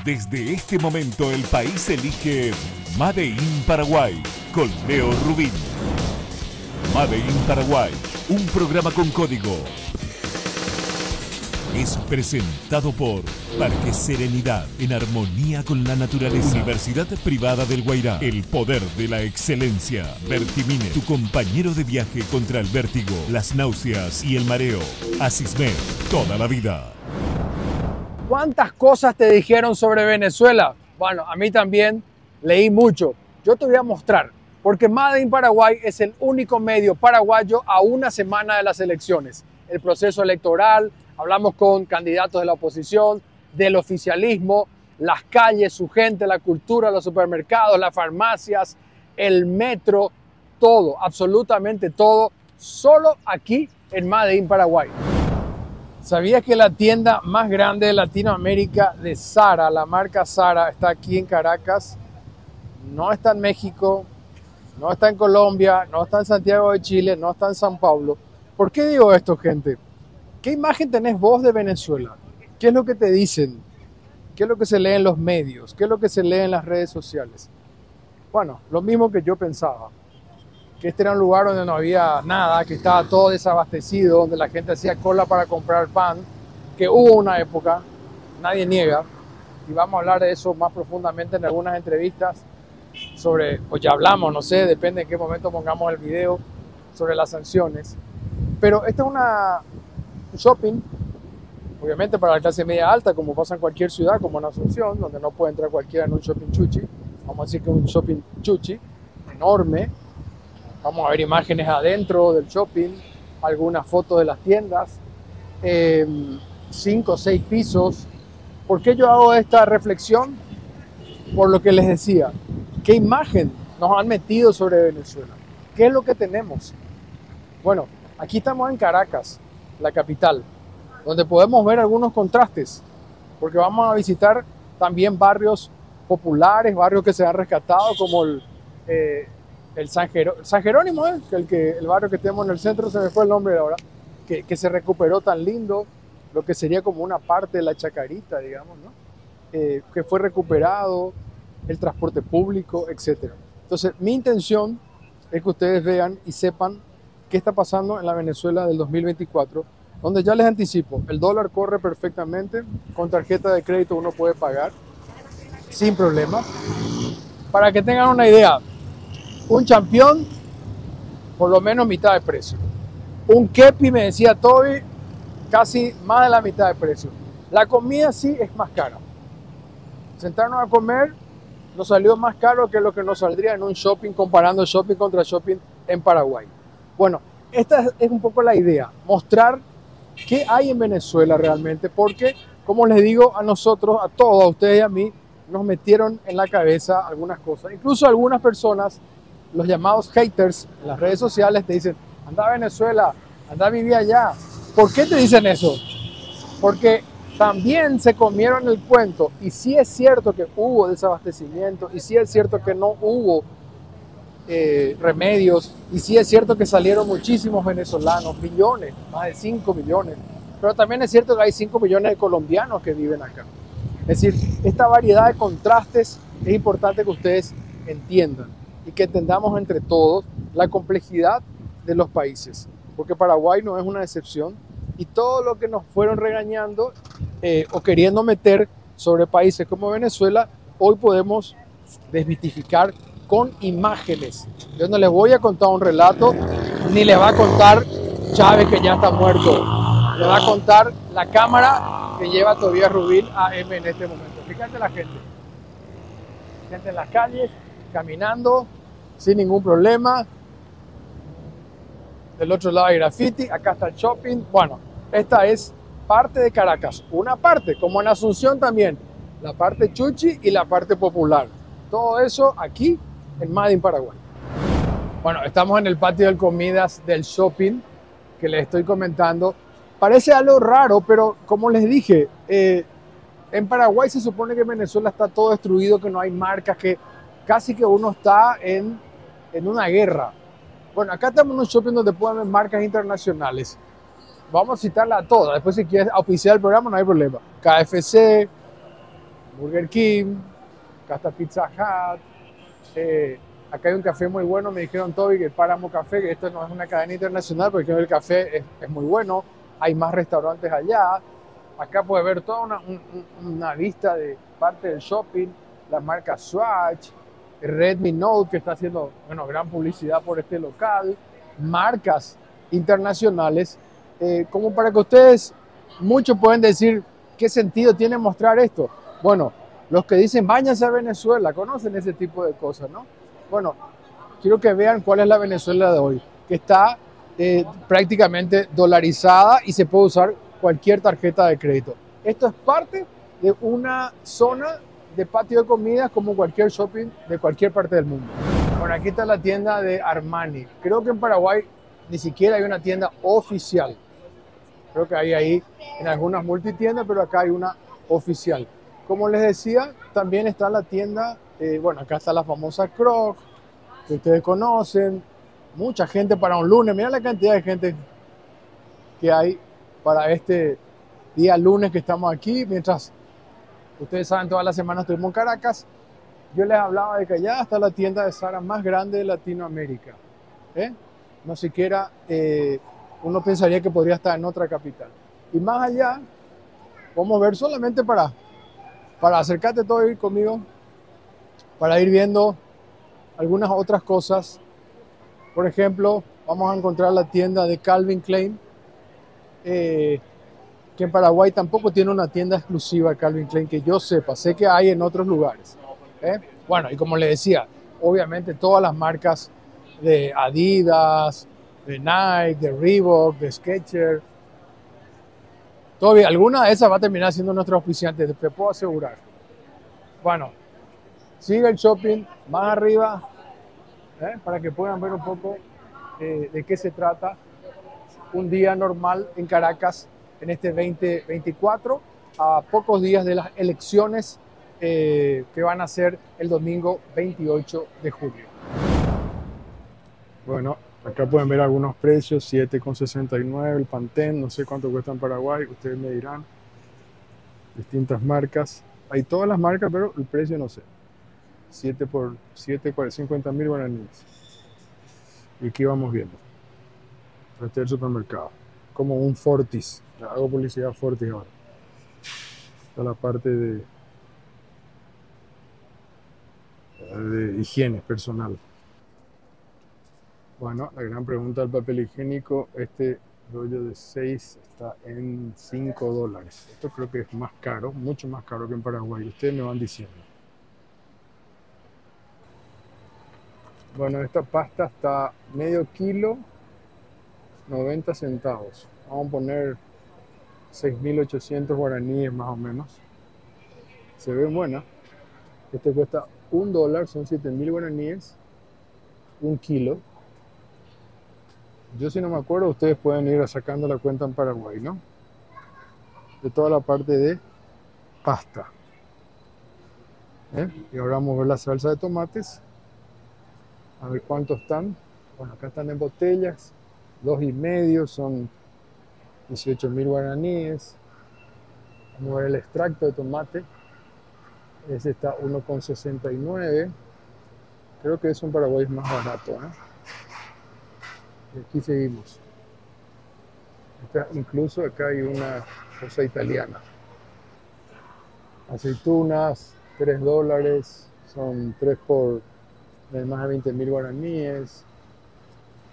Desde este momento el país elige Made in Paraguay con Leo Rubín. Made in Paraguay, un programa con código. Es presentado por Parque Serenidad, en armonía con la naturaleza. Universidad Privada del Guairá, el poder de la excelencia. Vertimine, tu compañero de viaje contra el vértigo, las náuseas y el mareo. Asismed, toda la vida. ¿Cuántas cosas te dijeron sobre Venezuela? Bueno, a mí también leí mucho. Yo te voy a mostrar, porque Made in Paraguay es el único medio paraguayo a una semana de las elecciones. El proceso electoral, hablamos con candidatos de la oposición, del oficialismo, las calles, su gente, la cultura, los supermercados, las farmacias, el metro, todo, absolutamente todo, solo aquí en Made in Paraguay. ¿Sabías que la tienda más grande de Latinoamérica de Zara, la marca Zara, está aquí en Caracas? No está en México, no está en Colombia, no está en Santiago de Chile, no está en San Paulo. ¿Por qué digo esto, gente? ¿Qué imagen tenés vos de Venezuela? ¿Qué es lo que te dicen? ¿Qué es lo que se lee en los medios? ¿Qué es lo que se lee en las redes sociales? Bueno, lo mismo que yo pensaba. Que este era un lugar donde no había nada, que estaba todo desabastecido, donde la gente hacía cola para comprar pan, que hubo una época, nadie niega, y vamos a hablar de eso más profundamente en algunas entrevistas sobre, o ya hablamos, no sé, depende en qué momento pongamos el video, sobre las sanciones. Pero este es un shopping, obviamente para la clase media alta, como pasa en cualquier ciudad, como en Asunción, donde no puede entrar cualquiera en un shopping chuchi. Vamos a decir que es un shopping chuchi, enorme. Vamos a ver imágenes adentro del shopping, algunas fotos de las tiendas, 5 o 6 pisos. ¿Por qué yo hago esta reflexión? Por lo que les decía, ¿qué imagen nos han metido sobre Venezuela? ¿Qué es lo que tenemos? Bueno, aquí estamos en Caracas, la capital, donde podemos ver algunos contrastes, porque vamos a visitar también barrios populares, barrios que se han rescatado, como el San Jerónimo, el barrio que tenemos en el centro, se me fue el nombre ahora, que se recuperó tan lindo, lo que sería como una parte de la Chacarita, digamos, ¿no? Que fue recuperado, el transporte público, etc. Entonces, mi intención es que ustedes vean y sepan qué está pasando en la Venezuela del 2024, donde ya les anticipo, el dólar corre perfectamente, con tarjeta de crédito uno puede pagar sin problema. Para que tengan una idea, un champión, por lo menos mitad de precio. Un kepi, me decía Toby, casi más de la mitad de precio. La comida sí es más cara. Sentarnos a comer nos salió más caro que lo que nos saldría en un shopping, comparando shopping contra shopping en Paraguay. Bueno, esta es un poco la idea, mostrar qué hay en Venezuela realmente, porque, como les digo, a nosotros, a todos, a ustedes y a mí, nos metieron en la cabeza algunas cosas. Incluso algunas personas, los llamados haters en las redes sociales, te dicen, anda a Venezuela, anda a vivir allá. ¿Por qué te dicen eso? Porque también se comieron el cuento, y sí es cierto que hubo desabastecimiento, y sí es cierto que no hubo remedios, y sí es cierto que salieron muchísimos venezolanos, millones, más de 5 millones, pero también es cierto que hay 5 millones de colombianos que viven acá. Es decir, esta variedad de contrastes es importante que ustedes entiendan y que entendamos entre todos la complejidad de los países, porque Paraguay no es una excepción, y todo lo que nos fueron regañando o queriendo meter sobre países como Venezuela, hoy podemos desmitificar con imágenes. Yo no les voy a contar un relato, ni les va a contar Chávez, que ya está muerto. Les va a contar la cámara que lleva Tobías Rubín AM en este momento. Fíjate la gente. Gente en las calles, caminando, sin ningún problema. Del otro lado hay graffiti, acá está el shopping. Bueno, esta es parte de Caracas. Una parte, como en Asunción también. La parte chuchi y la parte popular. Todo eso aquí en Made in Paraguay. Bueno, estamos en el patio de comidas del shopping que les estoy comentando. Parece algo raro, pero como les dije, en Paraguay se supone que en Venezuela está todo destruido, que no hay marcas, que casi que uno está en una guerra. Bueno, acá estamos en un shopping donde pueden ver marcas internacionales. Vamos a citarla a todas. Después, si quieres auspiciar el programa, no hay problema. KFC, Burger King, acá está Pizza Hut, acá hay un café muy bueno, me dijeron Toby que el Páramo Café, que esto no es una cadena internacional, porque el café es muy bueno, hay más restaurantes allá, acá puede ver toda una vista de parte del shopping, la marca Swatch, el Redmi Note que está haciendo, bueno, gran publicidad por este local, marcas internacionales, como para que ustedes, muchos pueden decir, ¿qué sentido tiene mostrar esto? Bueno, los que dicen, váyanse a Venezuela, conocen ese tipo de cosas, ¿no? Bueno, quiero que vean cuál es la Venezuela de hoy, que está prácticamente dolarizada y se puede usar cualquier tarjeta de crédito. Esto es parte de una zona de patio de comidas como cualquier shopping de cualquier parte del mundo. Bueno, aquí está la tienda de Armani. Creo que en Paraguay ni siquiera hay una tienda oficial. Creo que hay ahí en algunas multitiendas, pero acá hay una oficial. Como les decía, también está la tienda, bueno, acá está la famosa Croc, que ustedes conocen. Mucha gente para un lunes. Mira la cantidad de gente que hay para este día lunes que estamos aquí. Mientras ustedes saben, toda la semana estuvimos en Caracas. Yo les hablaba de que allá está la tienda de Zara más grande de Latinoamérica. No siquiera uno pensaría que podría estar en otra capital. Y más allá, vamos a ver solamente para acercarte todo ir conmigo, para ir viendo algunas otras cosas. Por ejemplo, vamos a encontrar la tienda de Calvin Klein, que en Paraguay tampoco tiene una tienda exclusiva de Calvin Klein que yo sepa. Sé que hay en otros lugares. Bueno, y como les decía, obviamente todas las marcas de Adidas, de Nike, de Reebok, de Skechers. Todavía alguna de esas va a terminar siendo nuestro auspiciante, te puedo asegurar. Bueno, sigue el shopping más arriba, para que puedan ver un poco de qué se trata un día normal en Caracas en este 2024, a pocos días de las elecciones que van a ser el domingo 28 de julio. Bueno, acá pueden ver algunos precios, 7,69 el Pantene, no sé cuánto cuesta en Paraguay, ustedes me dirán. Distintas marcas, hay todas las marcas, pero el precio no sé. 7 por 7, 50.000 guaraníes. Y aquí vamos viendo. Este es el supermercado. Como un Fortis. Hago publicidad Fortis ahora. Está la parte de higiene personal. Bueno, la gran pregunta del papel higiénico. Este rollo de 6 está en $5. Esto creo que es más caro, mucho más caro que en Paraguay. Ustedes me van diciendo. Bueno, esta pasta está medio kilo, 90 centavos. Vamos a poner 6.800 guaraníes más o menos. Se ve buena. Este cuesta $1, son 7.000 guaraníes, un kilo. Yo si no me acuerdo, ustedes pueden ir sacando la cuenta en Paraguay, ¿no? De toda la parte de pasta. Y ahora vamos a ver la salsa de tomates. A ver cuántos están. Bueno, acá están en botellas. 2,5 son 18.000 guaraníes. Vamos a ver el extracto de tomate. Ese está 1,69. Creo que es un Paraguay más barato. Y aquí seguimos. Incluso acá hay una cosa italiana. Aceitunas, $3. Son 3 por más de 20.000 guaraníes.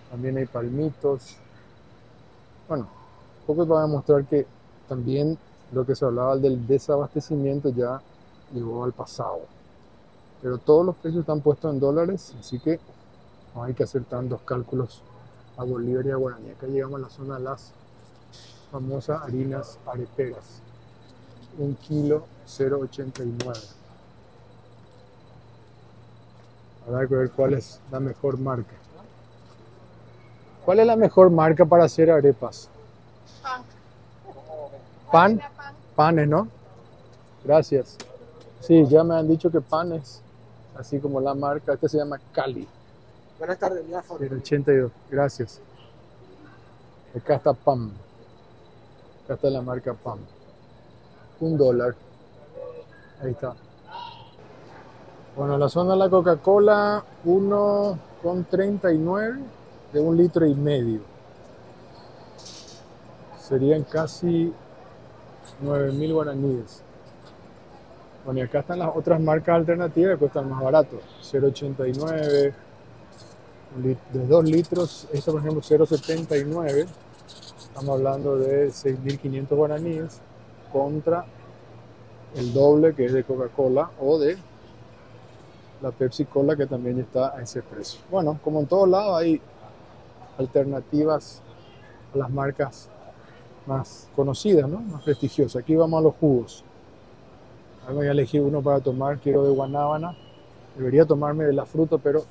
También hay palmitos. Bueno, un poco para demostrar que también lo que se hablaba del desabastecimiento ya llegó al pasado. Pero todos los precios están puestos en dólares, así que no hay que hacer tantos cálculos a bolívar y a guaraní. Acá llegamos a la zona de las famosas harinas areperas. 1 kilo, 0,89. Ahora hay que ver cuál es la mejor marca. ¿Cuál es la mejor marca para hacer arepas? ¿Pan? Panes, ¿no? Gracias. Sí, ya me han dicho que Panes, así como la marca, esta se llama Cali. Buenas tardes, mi iPhone. El 82, gracias. Acá está PAM. Acá está la marca PAM. $1. Ahí está. Bueno, la zona de la Coca-Cola, 1,39 de 1,5 litros. Serían casi 9.000 guaraníes. Bueno, y acá están las otras marcas alternativas que cuestan más barato. 0,89 de 2 litros. Esta, por ejemplo, 0,79. Estamos hablando de 6.500 guaraníes contra el doble que es de Coca-Cola o de la Pepsi Cola, que también está a ese precio. Bueno, como en todos lados hay alternativas a las marcas más conocidas, ¿no? Más prestigiosas. Aquí vamos a los jugos. Ahora voy a elegir uno para tomar. Quiero de guanábana. Debería tomarme de la fruta, pero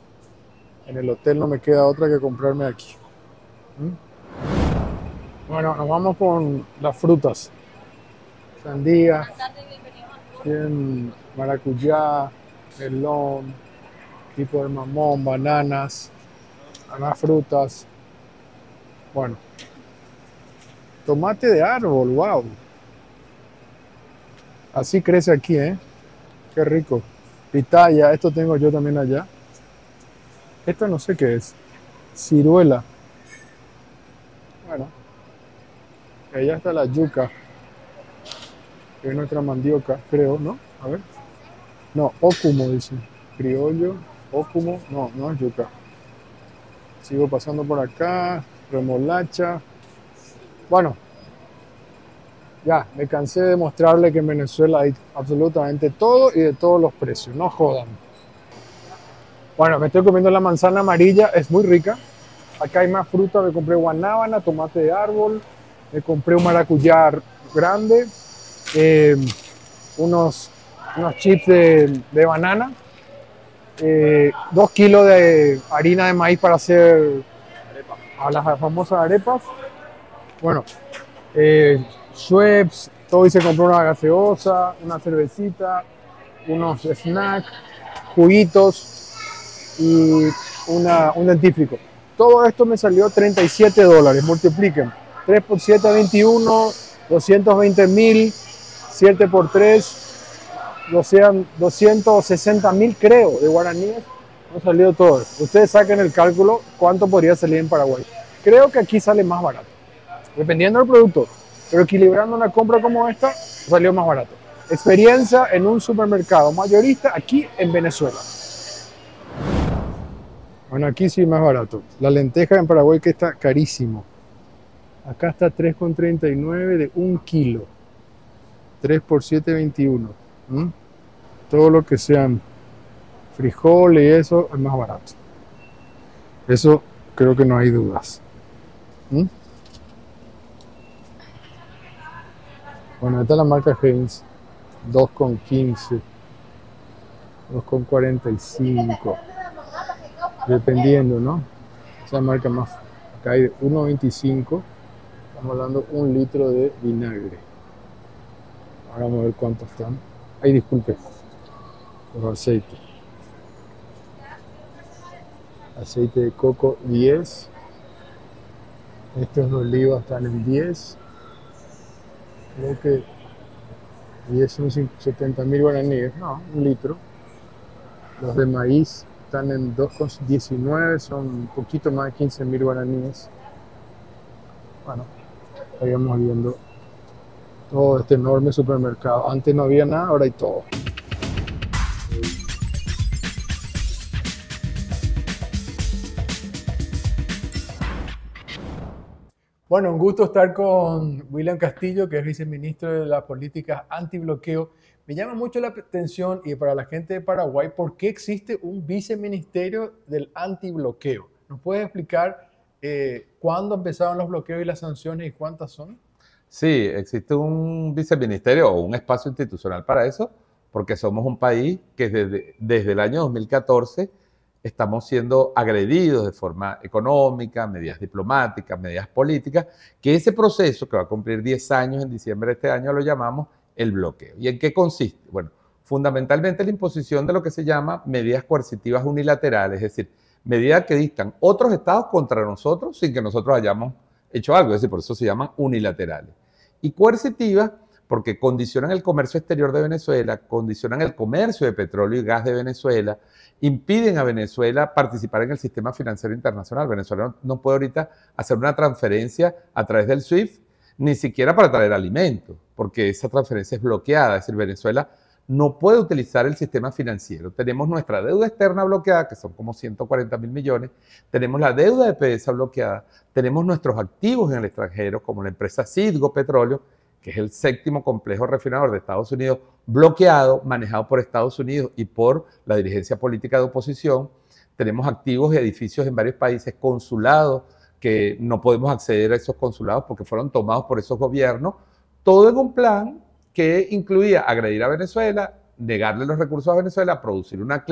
en el hotel no me queda otra que comprarme aquí. Bueno, nos vamos con las frutas. Sandía, maracuyá, melón, tipo de mamón, bananas, más frutas. Bueno, tomate de árbol, wow. Así crece aquí, ¿eh? Qué rico. Pitaya, esto tengo yo también allá. Esto no sé qué es. Ciruela. Bueno, allá está la yuca. Que es nuestra mandioca, creo, ¿no? A ver. No, ócumo dice. Criollo, ócumo. No, no es yuca. Sigo pasando por acá. Remolacha. Bueno, ya, me cansé de mostrarle que en Venezuela hay absolutamente todo y de todos los precios. No jodan. Bueno, me estoy comiendo la manzana amarilla. Es muy rica. Acá hay más fruta. Me compré guanábana, tomate de árbol. Me compré un maracuyá grande. Unos chips de banana, 2 kilos de harina de maíz para hacer a las famosas arepas. Bueno, Schweppes, todo, y se compró una gaseosa, una cervecita, unos snacks, juguitos y un dentífrico. Todo esto me salió $37. Multipliquen. 3 por 7, 21, 220.000. 7 por 3, 260.000 creo de guaraníes. No salió todo. Ustedes saquen el cálculo cuánto podría salir en Paraguay. Creo que aquí sale más barato, dependiendo del producto. Pero equilibrando una compra como esta, salió más barato. Experiencia en un supermercado mayorista aquí en Venezuela. Bueno, aquí sí más barato. La lenteja en Paraguay que está carísimo. Acá está 3,39 de 1 kilo. 3 por 7, 21. Todo lo que sean frijoles y eso es más barato. Eso creo que no hay dudas. Bueno, esta es la marca Heinz. 2,15. 2,45. Dependiendo, ¿no? Esa marca más. Acá hay 1,25. Estamos hablando de 1 litro de vinagre. Ahora vamos a ver cuántos están. Ay, disculpe. Por aceite. Aceite de coco 10. Estos de oliva están en 10. Creo que 10 son 70.000 guaraníes. No, 1 litro. Los de maíz están en 2,19. Son un poquito más de 15.000 guaraníes. Bueno, ahí vamos viendo todo este enorme supermercado. Antes no había nada, ahora hay todo. Bueno, un gusto estar con William Castillo, que es viceministro de las políticas antibloqueo. Me llama mucho la atención, y para la gente de Paraguay, ¿por qué existe un viceministerio del antibloqueo? ¿Nos puedes explicar cuándo empezaron los bloqueos y las sanciones y cuántas son? Sí, existe un viceministerio o un espacio institucional para eso, porque somos un país que desde el año 2014 estamos siendo agredidos de forma económica, medidas diplomáticas, medidas políticas, que ese proceso, que va a cumplir 10 años en diciembre de este año, lo llamamos el bloqueo. ¿Y en qué consiste? Bueno, fundamentalmente la imposición de lo que se llama medidas coercitivas unilaterales, es decir, medidas que dictan otros estados contra nosotros sin que nosotros hayamos hecho algo, es decir, por eso se llaman unilaterales. Y coercitivas porque condicionan el comercio exterior de Venezuela, condicionan el comercio de petróleo y gas de Venezuela, impiden a Venezuela participar en el sistema financiero internacional. Venezuela no puede ahorita hacer una transferencia a través del SWIFT, ni siquiera para traer alimentos, porque esa transferencia es bloqueada. Es decir, Venezuela no puede utilizar el sistema financiero. Tenemos nuestra deuda externa bloqueada, que son como 140.000 millones, tenemos la deuda de PDVSA bloqueada, tenemos nuestros activos en el extranjero, como la empresa Citgo Petróleo, que es el séptimo complejo refinador de Estados Unidos, bloqueado, manejado por Estados Unidos y por la dirigencia política de oposición. Tenemos activos y edificios en varios países, consulados, que no podemos acceder a esos consulados porque fueron tomados por esos gobiernos, todo en un plan que incluía agredir a Venezuela, negarle los recursos a Venezuela, producir una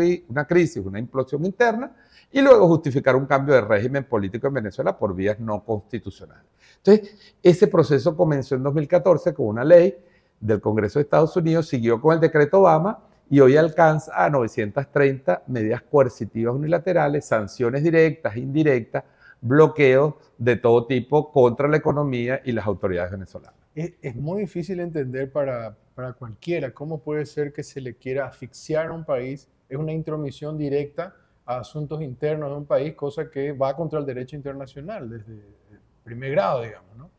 crisis, una implosión interna y luego justificar un cambio de régimen político en Venezuela por vías no constitucionales. Entonces, ese proceso comenzó en 2014 con una ley del Congreso de Estados Unidos, siguió con el decreto Obama y hoy alcanza a 930 medidas coercitivas unilaterales, sanciones directas, indirectas, bloqueos de todo tipo contra la economía y las autoridades venezolanas. Es muy difícil entender para cualquiera cómo puede ser que se le quiera asfixiar a un país. Es una intromisión directa a asuntos internos de un país, cosa que va contra el derecho internacional desde el primer grado, digamos, ¿no?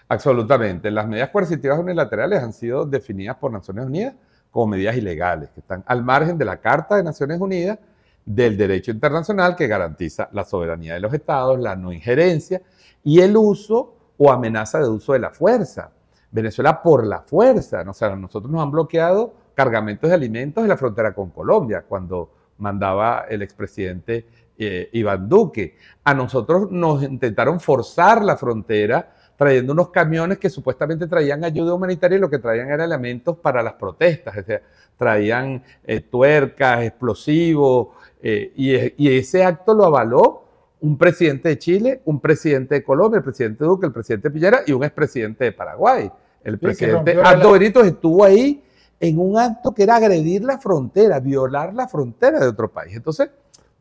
Absolutamente. Las medidas coercitivas unilaterales han sido definidas por Naciones Unidas como medidas ilegales, que están al margen de la Carta de Naciones Unidas, del derecho internacional que garantiza la soberanía de los estados, la no injerencia y el uso o amenaza de uso de la fuerza. Venezuela por la fuerza, o sea, nosotros nos han bloqueado cargamentos de alimentos en la frontera con Colombia, cuando mandaba el expresidente Iván Duque. A nosotros nos intentaron forzar la frontera trayendo unos camiones que supuestamente traían ayuda humanitaria y lo que traían eran elementos para las protestas, es decir, traían tuercas, explosivos, y ese acto lo avaló un presidente de Chile, un presidente de Colombia, el presidente Duque, el presidente Piñera y un expresidente de Paraguay. El presidente Aldo Benítez estuvo ahí en un acto que era agredir la frontera, violar la frontera de otro país. Entonces,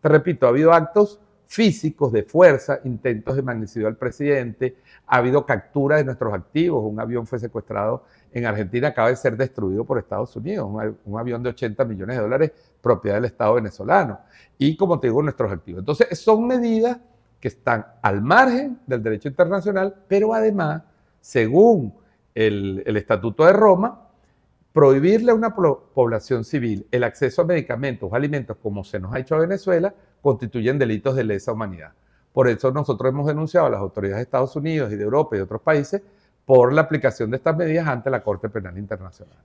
te repito, ha habido actos físicos de fuerza, intentos de magnicidio al presidente, ha habido captura de nuestros activos, un avión fue secuestrado en Argentina, acaba de ser destruido por Estados Unidos, un avión de 80 millones de dólares, propiedad del Estado venezolano, y como te digo, nuestros activos. Entonces, son medidas que están al margen del derecho internacional, pero además, según el Estatuto de Roma, prohibirle a una población civil el acceso a medicamentos o alimentos, como se nos ha hecho a Venezuela, constituyen delitos de lesa humanidad. Por eso nosotros hemos denunciado a las autoridades de Estados Unidos y de Europa y de otros países por la aplicación de estas medidas ante la Corte Penal Internacional.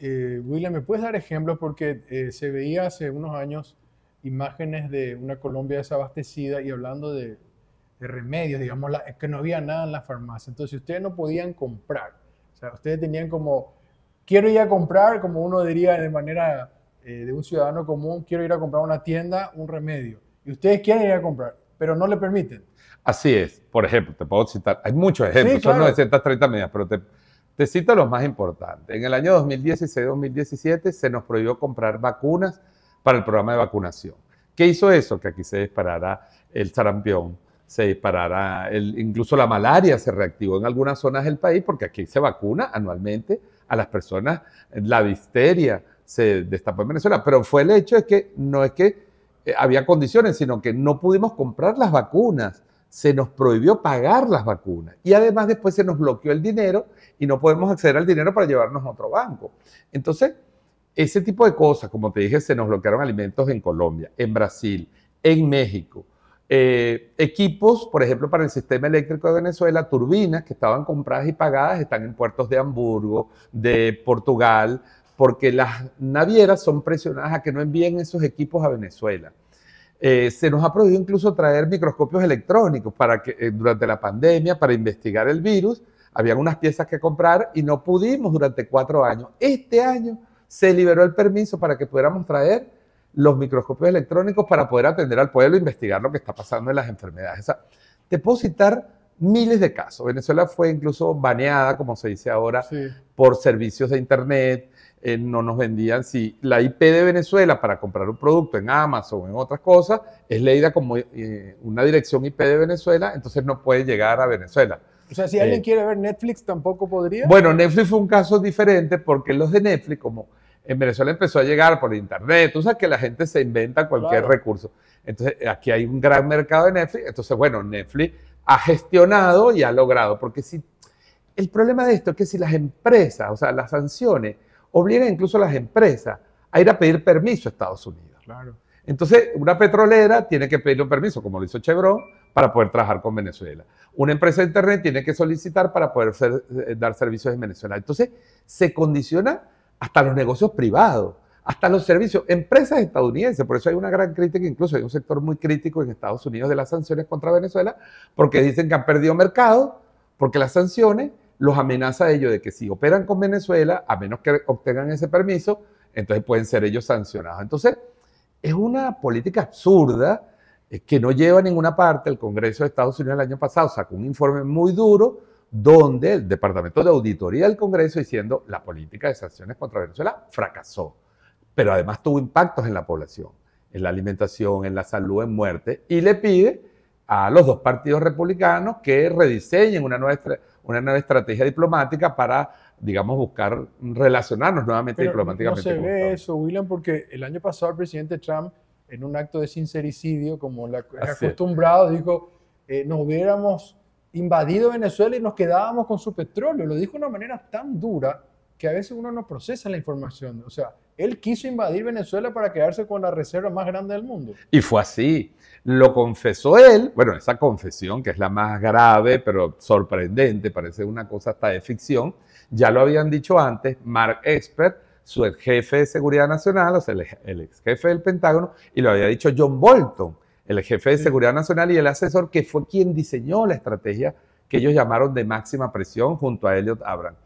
William, ¿me puedes dar ejemplos? Porque se veía hace unos años imágenes de una Colombia desabastecida y hablando de remedios, digamos, que no había nada en la farmacia. Entonces, ustedes no podían comprar. O sea, ustedes tenían como, quiero ir a comprar, como uno diría de manera de un ciudadano común, quiero ir a comprar a una tienda, un remedio. Y ustedes quieren ir a comprar, pero no le permiten. Así es. Por ejemplo, te puedo citar, hay muchos ejemplos, sí, claro. Son 930 medidas, pero te cito los más importantes. En el año 2016-2017 se nos prohibió comprar vacunas para el programa de vacunación. ¿Qué hizo eso? Que aquí se disparara el sarampión, se disparara, incluso la malaria se reactivó en algunas zonas del país, porque aquí se vacuna anualmente a las personas, la difteria se destapó en Venezuela, pero fue el hecho de que no es que había condiciones, sino que no pudimos comprar las vacunas, se nos prohibió pagar las vacunas y además después se nos bloqueó el dinero y no podemos acceder al dinero para llevarnos a otro banco. Entonces, ese tipo de cosas, como te dije, se nos bloquearon alimentos en Colombia, en Brasil, en México. Equipos, por ejemplo, para el sistema eléctrico de Venezuela, turbinas que estaban compradas y pagadas, están en puertos de Hamburgo, de Portugal, porque las navieras son presionadas a que no envíen esos equipos a Venezuela. Se nos ha prohibido incluso traer microscopios electrónicos para que durante la pandemia, para investigar el virus, habían unas piezas que comprar y no pudimos durante 4 años. Este año se liberó el permiso para que pudiéramos traer los microscopios electrónicos para poder atender al pueblo e investigar lo que está pasando en las enfermedades. O sea, te puedo citar miles de casos. Venezuela fue incluso baneada, como se dice ahora, sí, por servicios de internet. No nos vendían, si la IP de Venezuela para comprar un producto en Amazon o en otras cosas es leída como una dirección IP de Venezuela, entonces no puede llegar a Venezuela. O sea, si alguien quiere ver Netflix, tampoco podría. Bueno, Netflix fue un caso diferente porque los de Netflix, como en Venezuela empezó a llegar por internet, tú sabes que la gente se inventa cualquier recurso. Entonces, aquí hay un gran mercado de Netflix. Entonces, bueno, Netflix ha gestionado y ha logrado. Porque si el problema de esto es que si las empresas, o sea, las sanciones, obligan incluso a las empresas a ir a pedir permiso a Estados Unidos. Claro. Entonces, una petrolera tiene que pedir un permiso, como lo hizo Chevron, para poder trabajar con Venezuela. Una empresa de internet tiene que solicitar para poder dar servicios en Venezuela. Entonces, se condiciona hasta los negocios privados, hasta los servicios, empresas estadounidenses. Por eso hay una gran crítica, incluso hay un sector muy crítico en Estados Unidos de las sanciones contra Venezuela, porque dicen que han perdido mercado, porque las sanciones los amenaza a ellos de que si operan con Venezuela, a menos que obtengan ese permiso, entonces pueden ser ellos sancionados. Entonces, es una política absurda que no lleva a ninguna parte. El Congreso de Estados Unidos el año pasado sacó un informe muy duro donde el Departamento de Auditoría del Congreso diciendo la política de sanciones contra Venezuela fracasó. Pero además tuvo impactos en la población, en la alimentación, en la salud, en muerte, y le pide a los dos partidos republicanos que rediseñen una nueva estrategia diplomática para, digamos, buscar relacionarnos nuevamente diplomáticamente. No se ve eso, William, porque el año pasado el presidente Trump, en un acto de sincericidio, como es acostumbrado, dijo, nos hubiéramos invadido Venezuela y nos quedábamos con su petróleo. Lo dijo de una manera tan dura que a veces uno no procesa la información. O sea, él quiso invadir Venezuela para quedarse con la reserva más grande del mundo. Y fue así. Lo confesó él. Bueno, esa confesión, que es la más grave, pero sorprendente, parece una cosa hasta de ficción, ya lo habían dicho antes Mark Esper, su ex jefe de Seguridad Nacional, o sea, el ex jefe del Pentágono, y lo había dicho John Bolton, el jefe de Seguridad Nacional y el asesor, que fue quien diseñó la estrategia que ellos llamaron de máxima presión junto a Elliot Abrams.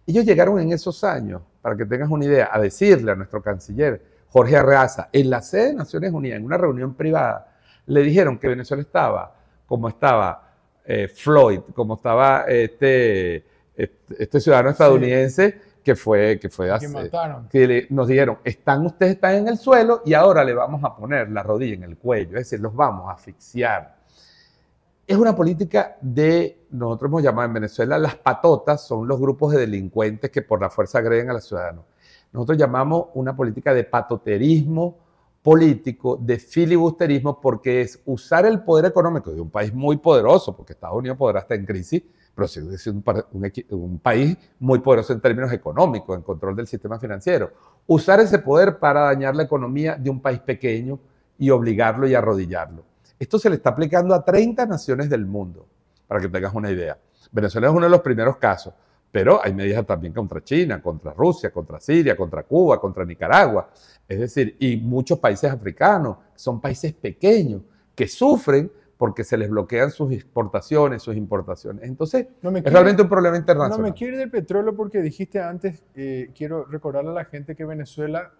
Ellos llegaron en esos años, para que tengas una idea, a decirle a nuestro canciller Jorge Arreaza, en la sede de Naciones Unidas, en una reunión privada, le dijeron que Venezuela estaba como estaba Floyd, como estaba este ciudadano estadounidense que mataron. Que nos dijeron, ustedes están en el suelo y ahora le vamos a poner la rodilla en el cuello, es decir, los vamos a asfixiar. Es una política nosotros hemos llamado en Venezuela, las patotas son los grupos de delincuentes que por la fuerza agreden a los ciudadanos. Nosotros llamamos una política de patoterismo político, de filibusterismo, porque es usar el poder económico de un país muy poderoso, porque Estados Unidos podrá estar en crisis, pero sigue siendo un país muy poderoso en términos económicos, en control del sistema financiero. Usar ese poder para dañar la economía de un país pequeño y obligarlo y arrodillarlo. Esto se le está aplicando a 30 naciones del mundo, para que tengas una idea. Venezuela es uno de los primeros casos, pero hay medidas también contra China, contra Rusia, contra Siria, contra Cuba, contra Nicaragua. Es decir, y muchos países africanos, son países pequeños, que sufren porque se les bloquean sus exportaciones, sus importaciones. Entonces, es realmente un problema internacional. No me quiero ir del petróleo porque dijiste antes, quiero recordarle a la gente que Venezuela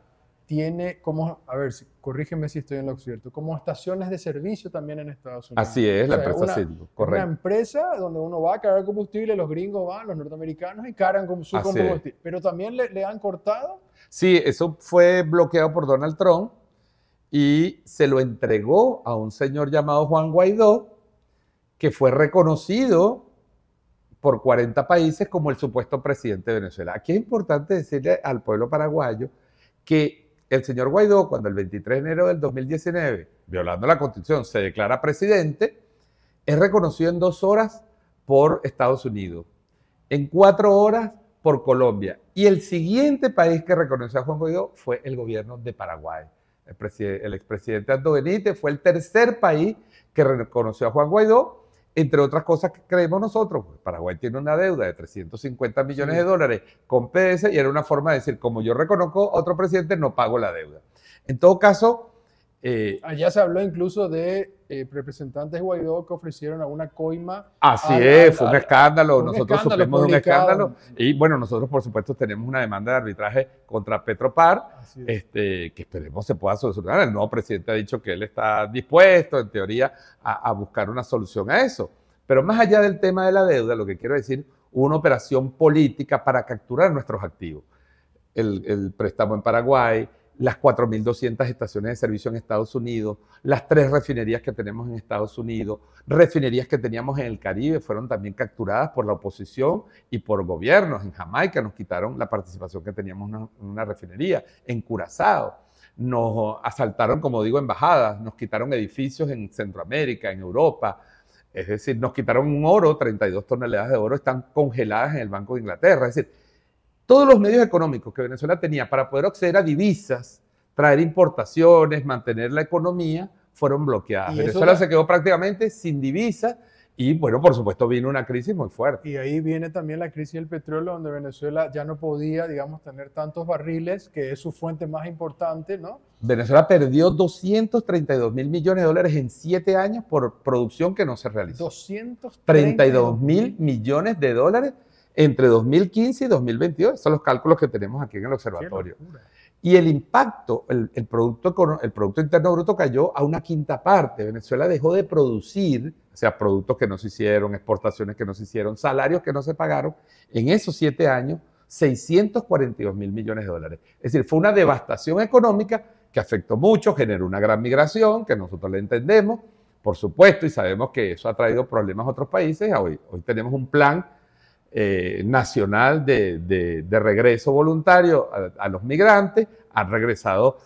tiene como, a ver, corrígeme si estoy en lo cierto, como estaciones de servicio también en Estados Unidos. Así es, la empresa Citgo, correcto. Una empresa donde uno va a cargar combustible, los gringos van, los norteamericanos, y cargan su combustible. Pero también le han cortado. Sí, eso fue bloqueado por Donald Trump y se lo entregó a un señor llamado Juan Guaidó, que fue reconocido por 40 países como el supuesto presidente de Venezuela. Aquí es importante decirle al pueblo paraguayo que el señor Guaidó, cuando el 23 de enero del 2019, violando la Constitución, se declara presidente, es reconocido en 2 horas por Estados Unidos, en 4 horas por Colombia. Y el siguiente país que reconoció a Juan Guaidó fue el gobierno de Paraguay. El expresidente Aldo Benítez fue el tercer país que reconoció a Juan Guaidó, entre otras cosas que creemos nosotros. Paraguay tiene una deuda de 350 millones de dólares con PS y era una forma de decir, como yo reconozco a otro presidente, no pago la deuda. En todo caso... allá se habló incluso de representantes de Guaidó que ofrecieron alguna coima. Así es, fue un escándalo. Nosotros sufrimos un escándalo. Y bueno, nosotros por supuesto tenemos una demanda de arbitraje contra Petropar, que esperemos se pueda solucionar. El nuevo presidente ha dicho que él está dispuesto, en teoría, a buscar una solución a eso. Pero más allá del tema de la deuda, lo que quiero decir, hubo una operación política para capturar nuestros activos. El préstamo en Paraguay, las 4.200 estaciones de servicio en Estados Unidos, las 3 refinerías que tenemos en Estados Unidos, refinerías que teníamos en el Caribe, fueron también capturadas por la oposición y por gobiernos. En Jamaica nos quitaron la participación que teníamos en una refinería, en Curazao. Nos asaltaron, como digo, embajadas, nos quitaron edificios en Centroamérica, en Europa. Es decir, nos quitaron un oro, 32 toneladas de oro están congeladas en el Banco de Inglaterra. Es decir, todos los medios económicos que Venezuela tenía para poder acceder a divisas, traer importaciones, mantener la economía, fueron bloqueadas. Venezuela se quedó prácticamente sin divisas y, bueno, por supuesto, vino una crisis muy fuerte. Y ahí viene también la crisis del petróleo, donde Venezuela ya no podía, digamos, tener tantos barriles, que es su fuente más importante, ¿no? Venezuela perdió 232.000 millones de dólares en 7 años por producción que no se realizó. 232.000 millones de dólares entre 2015 y 2022. Son los cálculos que tenemos aquí en el observatorio. Y el impacto, el Producto Interno Bruto cayó a una quinta parte. Venezuela dejó de producir, o sea, productos que no se hicieron, exportaciones que no se hicieron, salarios que no se pagaron, en esos 7 años, 642.000 millones de dólares. Es decir, fue una devastación económica que afectó mucho, generó una gran migración, que nosotros le entendemos, por supuesto, y sabemos que eso ha traído problemas a otros países. Hoy tenemos un plan nacional de regreso voluntario a los migrantes. Han regresado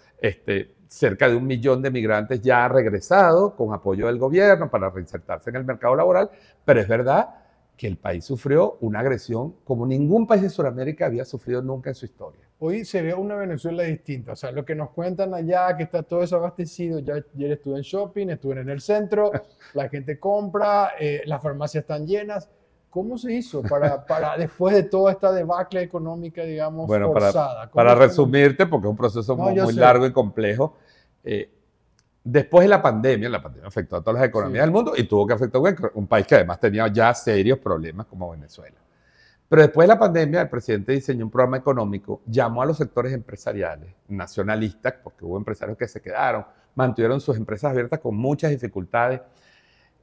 cerca de 1 millón de migrantes, ya ha regresado con apoyo del gobierno para reinsertarse en el mercado laboral, pero es verdad que el país sufrió una agresión como ningún país de Sudamérica había sufrido nunca en su historia. Hoy se ve una Venezuela distinta, o sea, lo que nos cuentan allá, que está todo desabastecido, ya ayer estuve en shopping, estuve en el centro, la gente compra, las farmacias están llenas. ¿Cómo se hizo para después de toda esta debacle económica, digamos, bueno, forzada? Para resumirte, porque es un proceso muy largo y complejo, después de la pandemia afectó a todas las economías del mundo y tuvo que afectar a un país que además tenía ya serios problemas como Venezuela. Pero después de la pandemia, el presidente diseñó un programa económico, llamó a los sectores empresariales, nacionalistas, porque hubo empresarios que se quedaron, mantuvieron sus empresas abiertas con muchas dificultades,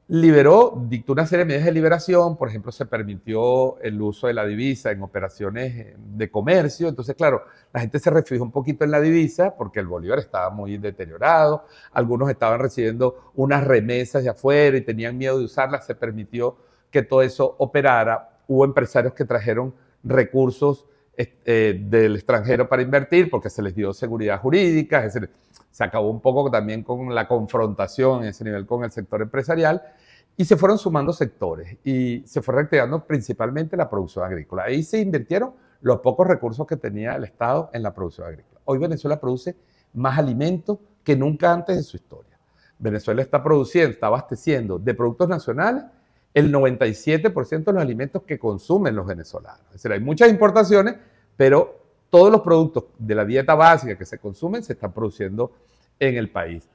dictó una serie de medidas de liberación. Por ejemplo, se permitió el uso de la divisa en operaciones de comercio. Entonces, claro, la gente se refugió un poquito en la divisa porque el bolívar estaba muy deteriorado. Algunos estaban recibiendo unas remesas de afuera y tenían miedo de usarlas. Se permitió que todo eso operara. Hubo empresarios que trajeron recursos del extranjero para invertir porque se les dio seguridad jurídica. Es decir, se acabó un poco también con la confrontación en ese nivel con el sector empresarial y se fueron sumando sectores y se fue reactivando principalmente la producción agrícola. Ahí se invirtieron los pocos recursos que tenía el Estado en la producción agrícola. Hoy Venezuela produce más alimentos que nunca antes en su historia. Venezuela está abasteciendo de productos nacionales el 97% de los alimentos que consumen los venezolanos. Es decir, hay muchas importaciones, pero todos los productos de la dieta básica que se consumen se están produciendo en el país.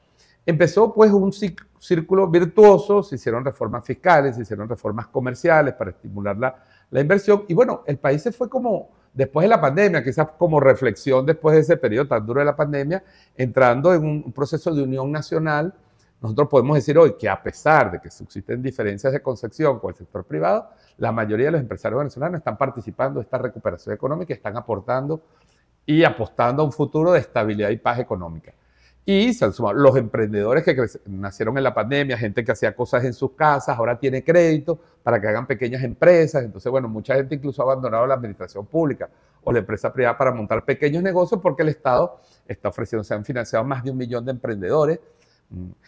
Empezó pues un círculo virtuoso, se hicieron reformas fiscales, se hicieron reformas comerciales para estimular la inversión y bueno, el país se fue como, después de la pandemia, quizás como reflexión después de ese periodo tan duro de la pandemia, entrando en un proceso de unión nacional. Nosotros podemos decir hoy que a pesar de que subsisten diferencias de concepción con el sector privado, la mayoría de los empresarios venezolanos están participando de esta recuperación económica, están aportando y apostando a un futuro de estabilidad y paz económica. Y se han sumado los emprendedores que nacieron en la pandemia, gente que hacía cosas en sus casas, ahora tiene crédito para que hagan pequeñas empresas. Entonces, bueno, mucha gente incluso ha abandonado la administración pública o la empresa privada para montar pequeños negocios porque el Estado está ofreciendo, se han financiado más de 1 millón de emprendedores.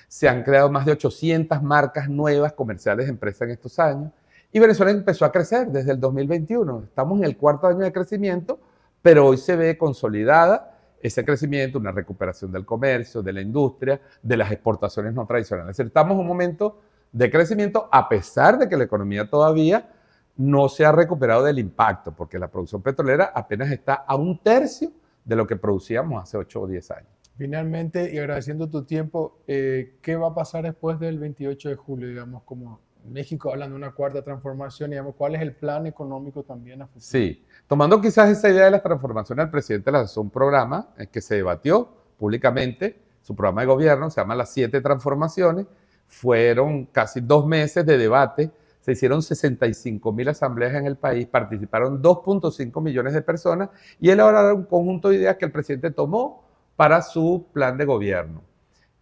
Se han creado más de 800 marcas nuevas comerciales de empresas en estos años y Venezuela empezó a crecer desde el 2021. Estamos en el 4º año de crecimiento, pero hoy se ve consolidada ese crecimiento, una recuperación del comercio, de la industria, de las exportaciones no tradicionales. Es decir, estamos en un momento de crecimiento a pesar de que la economía todavía no se ha recuperado del impacto, porque la producción petrolera apenas está a 1/3 de lo que producíamos hace 8 o 10 años. Finalmente, y agradeciendo tu tiempo, ¿qué va a pasar después del 28 de julio? Digamos, como México hablan de una 4ª transformación, digamos, ¿cuál es el plan económico también a futuro? Sí, tomando quizás esa idea de las transformaciones, el presidente lanzó un programa que se debatió públicamente, su programa de gobierno, se llama Las 7 Transformaciones, fueron casi 2 meses de debate, se hicieron 65.000 asambleas en el país, participaron 2.5 millones de personas y elaboraron un conjunto de ideas que el presidente tomó para su plan de gobierno.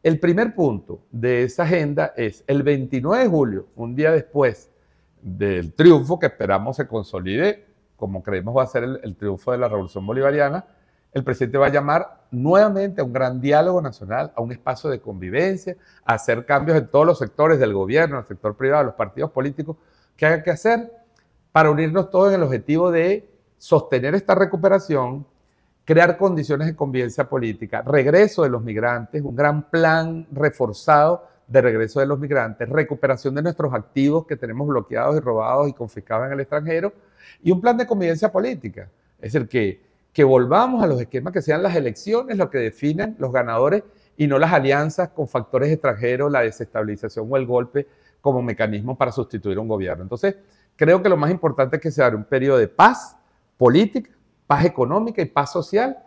El primer punto de esa agenda es el 29 de julio, un día después del triunfo que esperamos se consolide, como creemos va a ser el triunfo de la Revolución Bolivariana. El presidente va a llamar nuevamente a un gran diálogo nacional, a un espacio de convivencia, a hacer cambios en todos los sectores del gobierno, en el sector privado, los partidos políticos, que haya que hacer para unirnos todos en el objetivo de sostener esta recuperación, crear condiciones de convivencia política, regreso de los migrantes, un gran plan reforzado de regreso de los migrantes, recuperación de nuestros activos que tenemos bloqueados y robados y confiscados en el extranjero, y un plan de convivencia política. Es decir, que volvamos a los esquemas que sean las elecciones lo que definan los ganadores y no las alianzas con factores extranjeros, la desestabilización o el golpe como mecanismo para sustituir un gobierno. Entonces, creo que lo más importante es que se haga un periodo de paz política, paz económica y paz social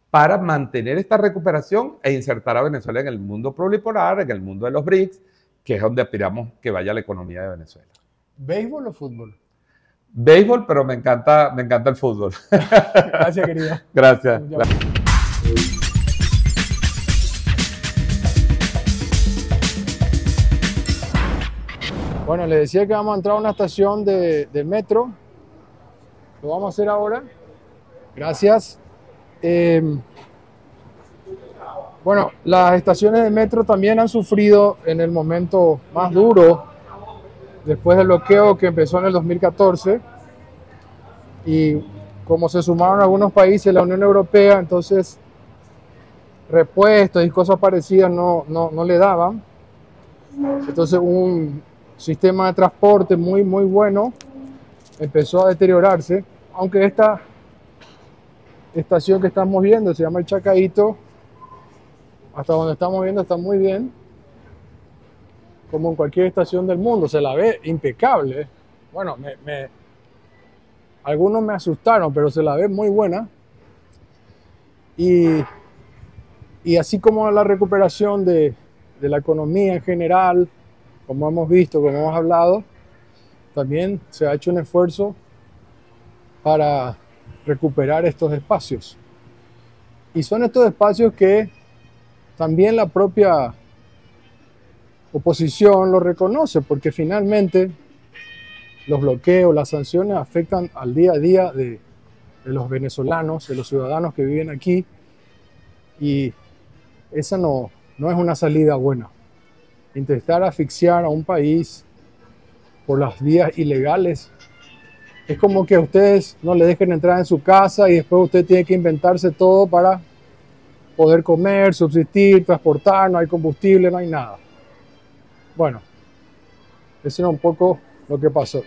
para mantener esta recuperación e insertar a Venezuela en el mundo pluripolar, en el mundo de los BRICS, que es donde aspiramos que vaya la economía de Venezuela. ¿Béisbol o fútbol? Béisbol, pero me encanta el fútbol. Gracias, querido. Gracias. Bueno, les decía que vamos a entrar a una estación de metro. Lo vamos a hacer ahora. Gracias. Bueno, las estaciones de metro también han sufrido en el momento más duro después del bloqueo que empezó en el 2014 y como se sumaron algunos países de la Unión Europea, entonces repuestos y cosas parecidas no le daban. Entonces un sistema de transporte muy bueno empezó a deteriorarse, aunque esta estación que estamos viendo se llama El Chacaíto, hasta donde estamos viendo está muy bien, como en cualquier estación del mundo, se la ve impecable. Bueno, algunos me asustaron, pero se la ve muy buena. Y así como la recuperación de la economía en general, como hemos visto, como hemos hablado, también se ha hecho un esfuerzo para recuperar estos espacios. Y son estos espacios que también la propia oposición lo reconoce, porque finalmente los bloqueos, las sanciones afectan al día a día de los venezolanos, de los ciudadanos que viven aquí, y esa no es una salida buena. Intentar asfixiar a un país por las vías ilegales es como que ustedes no le dejen entrar en su casa y después usted tiene que inventarse todo para poder comer, subsistir, transportar, no hay combustible, no hay nada. Bueno, eso era un poco lo que pasó.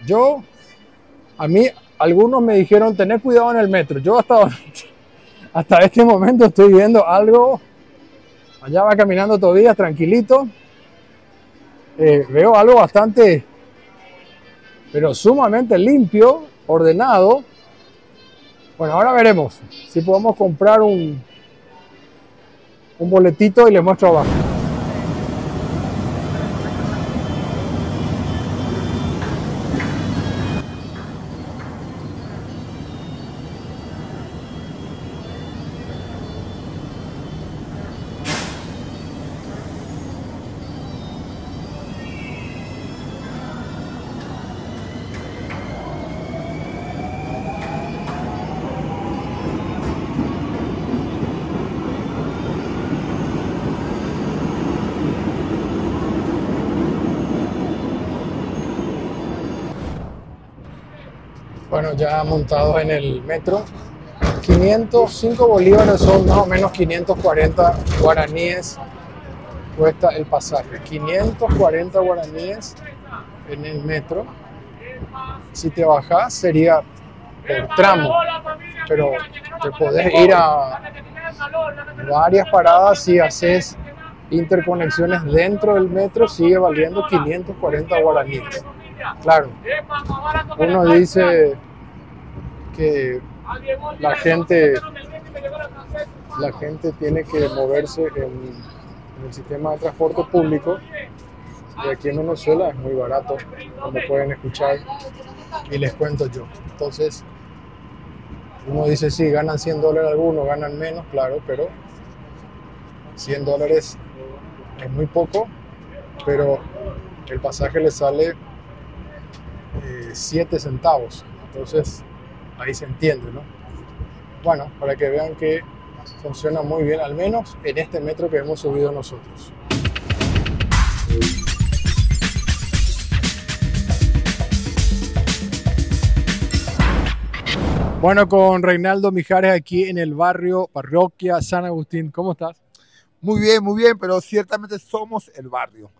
A mí, algunos me dijeron, tener cuidado en el metro. Yo hasta este momento estoy viendo algo, allá va caminando todavía, tranquilito. Veo algo bastante, pero sumamente limpio, ordenado. Bueno, ahora veremos si podemos comprar un boletito y les muestro abajo. Bueno, ya montados en el metro, 505 bolívares son más o menos 540 guaraníes cuesta el pasaje. 540 guaraníes en el metro. Si te bajas sería por tramo, pero te podés ir a varias paradas si haces interconexiones dentro del metro, sigue valiendo 540 guaraníes. Claro, uno dice que la gente tiene que moverse en el sistema de transporte público, y aquí en Venezuela es muy barato, como pueden escuchar y les cuento yo. Entonces uno dice, sí, ganan $100 algunos, ganan menos, claro, pero $100 es muy poco, pero el pasaje le sale 7 centavos. Entonces, ahí se entiende, ¿no? Bueno, para que vean que funciona muy bien, al menos en este metro que hemos subido nosotros. Bueno, con Reinaldo Mijares aquí en el barrio, parroquia San Agustín. ¿Cómo estás? Muy bien, pero ciertamente somos el barrio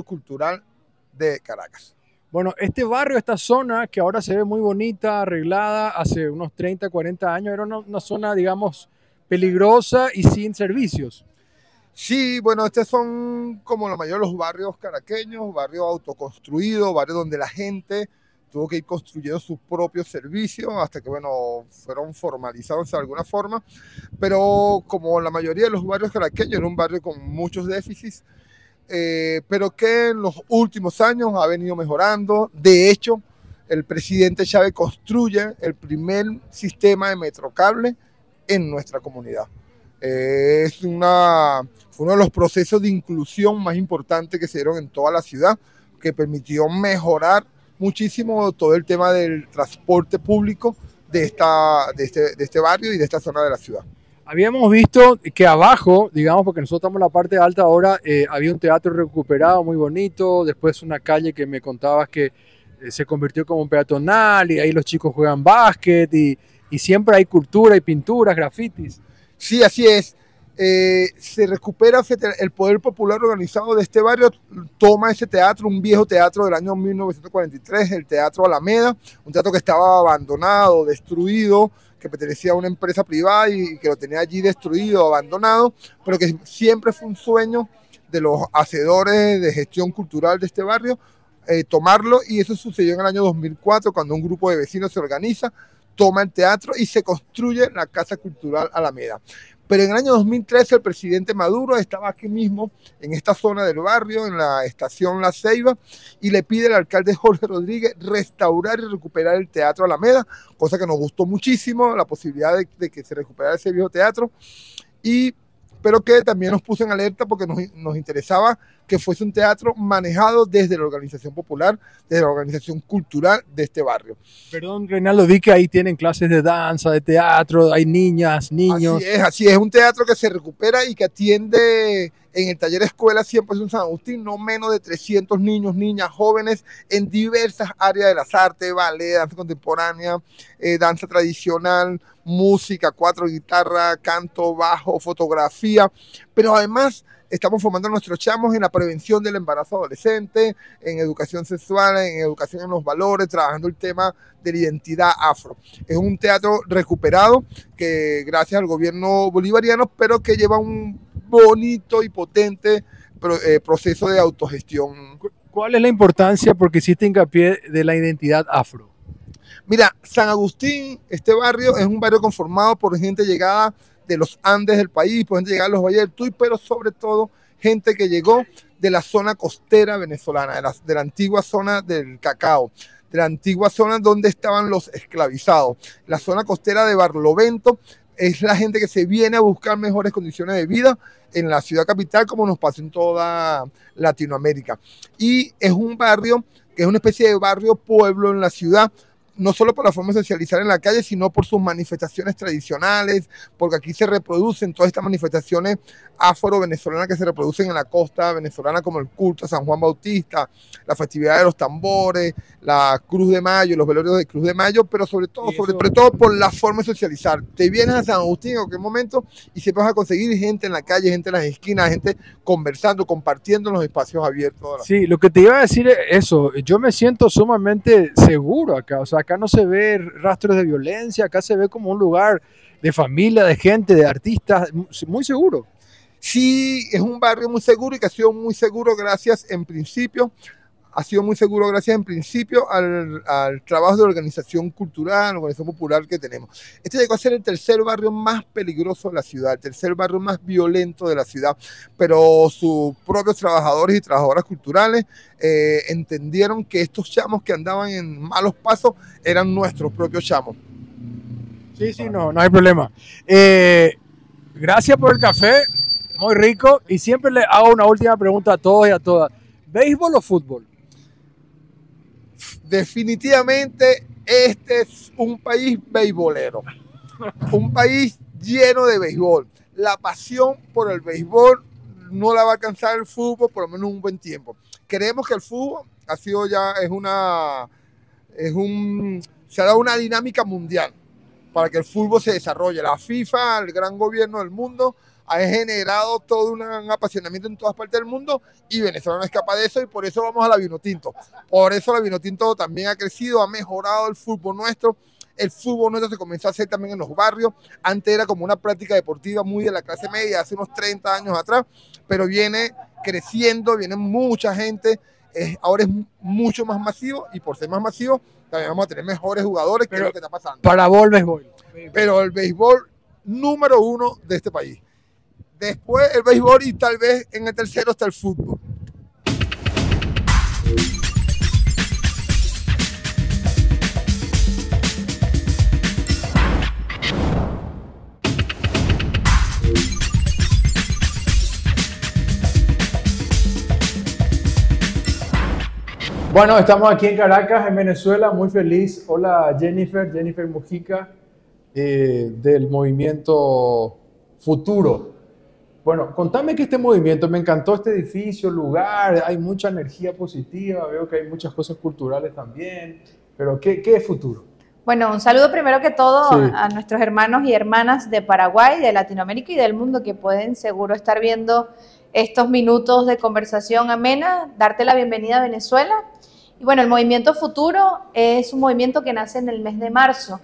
cultural de Caracas. Bueno, este barrio, esta zona que ahora se ve muy bonita, arreglada, hace unos 30, 40 años, era una zona, digamos, peligrosa y sin servicios. Sí, bueno, estos son como la mayoría de los barrios caraqueños, barrios autoconstruidos, barrios donde la gente tuvo que ir construyendo sus propios servicios hasta que, bueno, fueron formalizados de alguna forma. Pero como la mayoría de los barrios caraqueños, era un barrio con muchos déficits, pero que en los últimos años ha venido mejorando. De hecho, el presidente Chávez construye el primer sistema de metrocable en nuestra comunidad. Fue uno de los procesos de inclusión más importantes que se dieron en toda la ciudad, que permitió mejorar muchísimo todo el tema del transporte público de este barrio y de esta zona de la ciudad. Habíamos visto que abajo, digamos, porque nosotros estamos en la parte alta ahora, había un teatro recuperado muy bonito, después una calle que me contabas que se convirtió como un peatonal y ahí los chicos juegan básquet y siempre hay cultura y pinturas, grafitis. Sí, así es. Se recupera el poder popular organizado de este barrio, toma ese teatro, un viejo teatro del año 1943, el Teatro Alameda, un teatro que estaba abandonado, destruido, que pertenecía a una empresa privada y que lo tenía allí destruido, abandonado, pero que siempre fue un sueño de los hacedores de gestión cultural de este barrio, tomarlo, y eso sucedió en el año 2004 cuando un grupo de vecinos se organiza, toma el teatro y se construye la Casa Cultural Alameda. Pero en el año 2013 el presidente Maduro estaba aquí mismo, en esta zona del barrio, en la estación La Ceiba, y le pide al alcalde Jorge Rodríguez restaurar y recuperar el Teatro Alameda, cosa que nos gustó muchísimo, la posibilidad de que se recuperara ese viejo teatro, pero que también nos puso en alerta porque nos interesaba que fuese un teatro manejado desde la organización popular, desde la organización cultural de este barrio. Perdón, Reinaldo, vi que ahí tienen clases de danza, de teatro, hay niñas, niños. Así es un teatro que se recupera y que atiende en el taller escuela 100% San Agustín, no menos de 300 niños, niñas, jóvenes en diversas áreas de las artes, ballet, danza contemporánea, danza tradicional, música, 4 guitarra, canto, bajo, fotografía, pero además estamos formando a nuestros chamos en la prevención del embarazo adolescente, en educación sexual, en educación en los valores, trabajando el tema de la identidad afro. Es un teatro recuperado que gracias al gobierno bolivariano, pero que lleva un bonito y potente proceso de autogestión. ¿Cuál es la importancia, porque hiciste hincapié, de la identidad afro? Mira, San Agustín, este barrio es un barrio conformado por gente llegada de los Andes del país, por gente llegada de los valles del Tuy, pero sobre todo gente que llegó de la zona costera venezolana, de la antigua zona del cacao, de la antigua zona donde estaban los esclavizados. La zona costera de Barlovento es la gente que se viene a buscar mejores condiciones de vida en la ciudad capital, como nos pasa en toda Latinoamérica. Y es un barrio que es una especie de barrio pueblo en la ciudad, no solo por la forma de socializar en la calle, sino por sus manifestaciones tradicionales, porque aquí se reproducen todas estas manifestaciones afro-venezolanas que se reproducen en la costa venezolana, como el culto a San Juan Bautista, la festividad de los tambores, la Cruz de Mayo, los velorios de Cruz de Mayo, pero sobre todo por la forma de socializar. Te vienes a San Agustín en cualquier momento y siempre vas a conseguir gente en la calle, gente en las esquinas, gente conversando, compartiendo en los espacios abiertos. Sí, lo que te iba a decir es eso, yo me siento sumamente seguro acá, o sea, acá no se ve rastros de violencia, acá se ve como un lugar de familia, de gente, de artistas, muy seguro. Sí, es un barrio muy seguro y que ha sido muy seguro gracias en principio al trabajo de organización cultural, organización popular que tenemos. Este llegó a ser el tercer barrio más peligroso de la ciudad, el tercer barrio más violento de la ciudad, pero sus propios trabajadores y trabajadoras culturales entendieron que estos chamos que andaban en malos pasos eran nuestros propios chamos. Sí, no hay problema. Gracias por el café. Muy rico. Y siempre le hago una última pregunta a todos y a todas. ¿Béisbol o fútbol? Definitivamente este es un país beisbolero, un país lleno de béisbol. La pasión por el béisbol no la va a alcanzar el fútbol por lo menos un buen tiempo. Creemos que el fútbol ha sido ya, se ha dado una dinámica mundial para que el fútbol se desarrolle. La FIFA, el gran gobierno del mundo, ha generado todo un apasionamiento en todas partes del mundo y Venezuela no escapa de eso y por eso vamos a la Vinotinto. Por eso la Vinotinto también ha crecido, ha mejorado el fútbol nuestro. El fútbol nuestro se comenzó a hacer también en los barrios. Antes era como una práctica deportiva muy de la clase media, hace unos 30 años atrás, pero viene creciendo, viene mucha gente. Ahora es mucho más masivo y por ser más masivo también vamos a tener mejores jugadores, que es lo que está pasando. Para vos el béisbol. Pero el béisbol número 1 de este país. Después el béisbol y tal vez en el tercero está el fútbol. Bueno, estamos aquí en Caracas, en Venezuela, muy feliz. Hola Jennifer Mujica, del movimiento Futuro. Bueno, contame que este movimiento, me encantó este edificio, lugar, hay mucha energía positiva, veo que hay muchas cosas culturales también, pero ¿qué es Futuro? Bueno, un saludo primero que todo Sí. a nuestros hermanos y hermanas de Paraguay, de Latinoamérica y del mundo que pueden seguro estar viendo estos minutos de conversación amena, darte la bienvenida a Venezuela. Y bueno, el Movimiento Futuro es un movimiento que nace en el mes de marzo.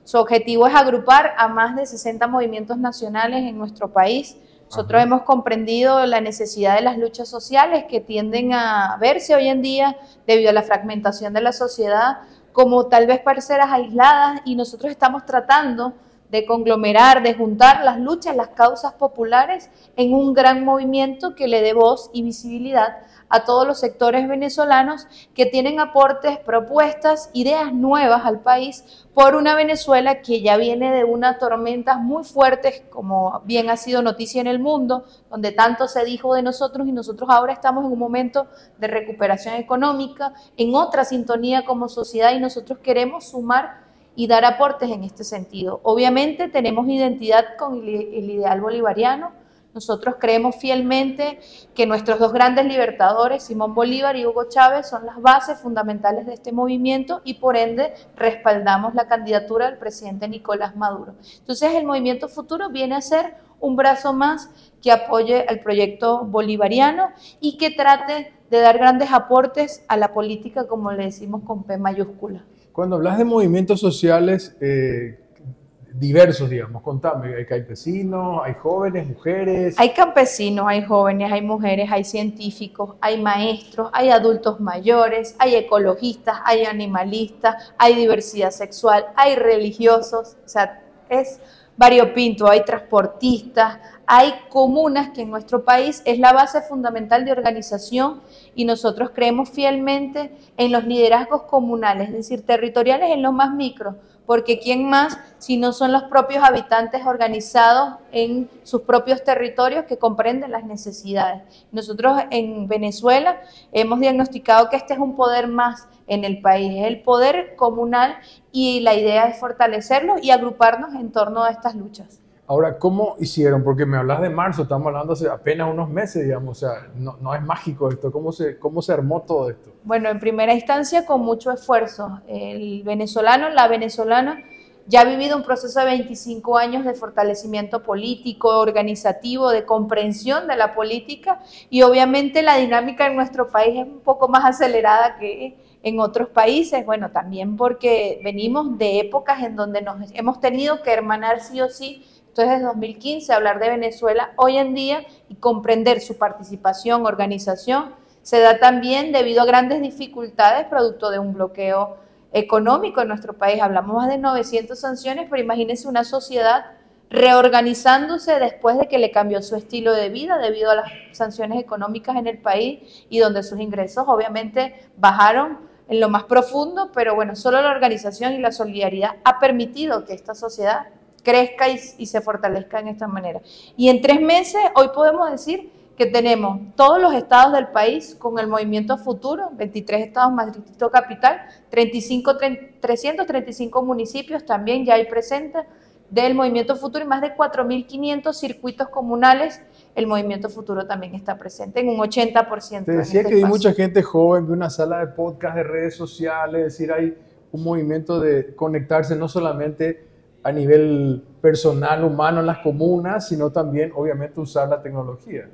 Su objetivo es agrupar a más de 60 movimientos nacionales en nuestro país. Nosotros hemos comprendido la necesidad de las luchas sociales que tienden a verse hoy en día debido a la fragmentación de la sociedad como tal vez parceras aisladas y nosotros estamos tratando de conglomerar, de juntar las luchas, las causas populares en un gran movimiento que le dé voz y visibilidad a todos los sectores venezolanos que tienen aportes, propuestas, ideas nuevas al país por una Venezuela que ya viene de unas tormentas muy fuertes, como bien ha sido noticia en el mundo, donde tanto se dijo de nosotros y nosotros ahora estamos en un momento de recuperación económica, en otra sintonía como sociedad y nosotros queremos sumar y dar aportes en este sentido. Obviamente tenemos identidad con el ideal bolivariano. Nosotros creemos fielmente que nuestros dos grandes libertadores, Simón Bolívar y Hugo Chávez, son las bases fundamentales de este movimiento y por ende respaldamos la candidatura del presidente Nicolás Maduro. Entonces el Movimiento Futuro viene a ser un brazo más que apoye al proyecto bolivariano y que trate de dar grandes aportes a la política, como le decimos con P mayúscula. Cuando hablas de movimientos sociales diversos, digamos, contame, hay campesinos, hay jóvenes, mujeres. Hay campesinos, hay jóvenes, hay mujeres, hay científicos, hay maestros, hay adultos mayores, hay ecologistas, hay animalistas, hay diversidad sexual, hay religiosos, o sea, es variopinto, hay transportistas, hay comunas que en nuestro país es la base fundamental de organización y nosotros creemos fielmente en los liderazgos comunales, es decir, territoriales en lo más micro, porque ¿quién más si no son los propios habitantes organizados en sus propios territorios que comprenden las necesidades? Nosotros en Venezuela hemos diagnosticado que este es un poder más en el país, es el poder comunal y la idea es fortalecerlo y agruparnos en torno a estas luchas. Ahora, ¿cómo hicieron? Porque me hablas de marzo, estamos hablando hace apenas unos meses, digamos, o sea, no es mágico esto. ¿Cómo se armó todo esto? Bueno, en primera instancia, con mucho esfuerzo. El venezolano, la venezolana, ya ha vivido un proceso de 25 años de fortalecimiento político, organizativo, de comprensión de la política y obviamente la dinámica en nuestro país es un poco más acelerada que en otros países. Bueno, también porque venimos de épocas en donde nos hemos tenido que hermanar sí o sí. Entonces, desde 2015, hablar de Venezuela hoy en día y comprender su participación, organización, se da también debido a grandes dificultades producto de un bloqueo económico en nuestro país. Hablamos más de 900 sanciones, pero imagínense una sociedad reorganizándose después de que le cambió su estilo de vida debido a las sanciones económicas en el país y donde sus ingresos obviamente bajaron en lo más profundo, pero bueno, solo la organización y la solidaridad ha permitido que esta sociedad crezca y se fortalezca en esta manera. Y en 3 meses, hoy podemos decir que tenemos todos los estados del país con el movimiento Futuro, 23 estados más Distrito Capital, 335 municipios también ya hay presentes del movimiento Futuro y más de 4.500 circuitos comunales. El movimiento Futuro también está presente en un 80%. Te decía que hay mucha gente joven, de una sala de podcast, de redes sociales, es decir, hay un movimiento de conectarse no solamente a nivel personal, humano en las comunas, sino también, obviamente, usar la tecnología.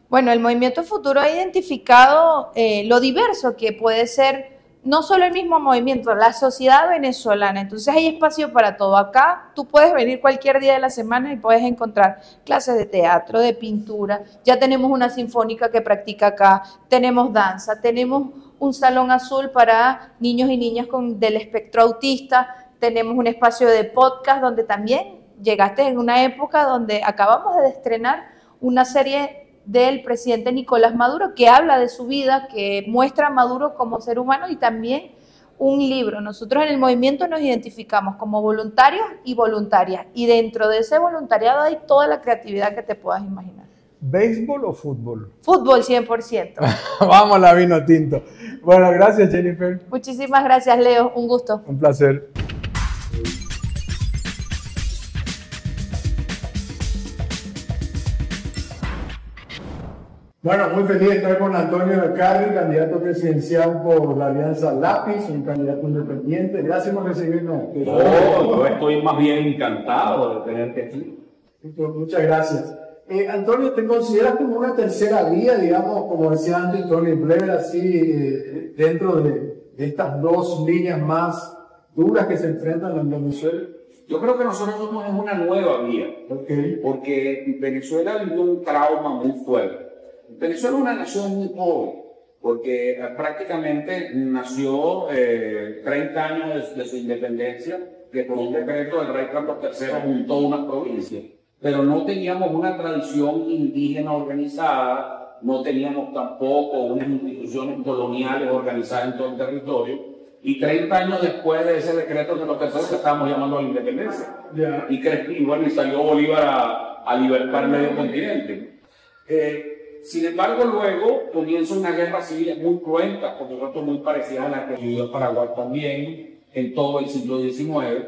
Bueno, el movimiento Futuro ha identificado lo diverso que puede ser no solo el mismo movimiento, la sociedad venezolana. Entonces hay espacio para todo. Acá tú puedes venir cualquier día de la semana y puedes encontrar clases de teatro, de pintura. Ya tenemos una sinfónica que practica acá, tenemos danza, tenemos un salón azul para niños y niñas del espectro autista, tenemos un espacio de podcast donde también llegaste en una época donde acabamos de estrenar una serie del presidente Nicolás Maduro, que habla de su vida, que muestra a Maduro como ser humano, y también un libro. Nosotros en el movimiento nos identificamos como voluntarios y voluntarias, y dentro de ese voluntariado hay toda la creatividad que te puedas imaginar. ¿Béisbol o fútbol? Fútbol 100%. Vamos a la vino tinto. Bueno, gracias, Jennifer. Muchísimas gracias, Leo. Un gusto. Un placer. Bueno, muy feliz de estar con Antonio Alcarri, candidato presidencial por la Alianza Lápiz, un candidato independiente. Gracias por recibirnos. Yo estoy más bien encantado de tenerte aquí. Muchas gracias. Antonio, ¿te consideras como una tercera vía, digamos, como decía antes Tony Blair, así, dentro de estas dos líneas más duras que se enfrentan en Venezuela? Yo creo que nosotros somos en una nueva vía, porque Venezuela vivió un trauma muy fuerte. Venezuela es una nación muy pobre, porque prácticamente nació 30 años de su independencia, que por un decreto del rey Carlos III juntó una provincia, pero no teníamos una tradición indígena organizada, no teníamos tampoco unas instituciones coloniales organizadas en todo el territorio, y 30 años después de ese decreto de los terceros estábamos llamando a la independencia. Y bueno, y salió Bolívar a libertar el medio continente. Sin embargo, luego comienza una guerra civil muy cruenta, por supuesto muy parecida a la que vivió Paraguay también en todo el siglo XIX,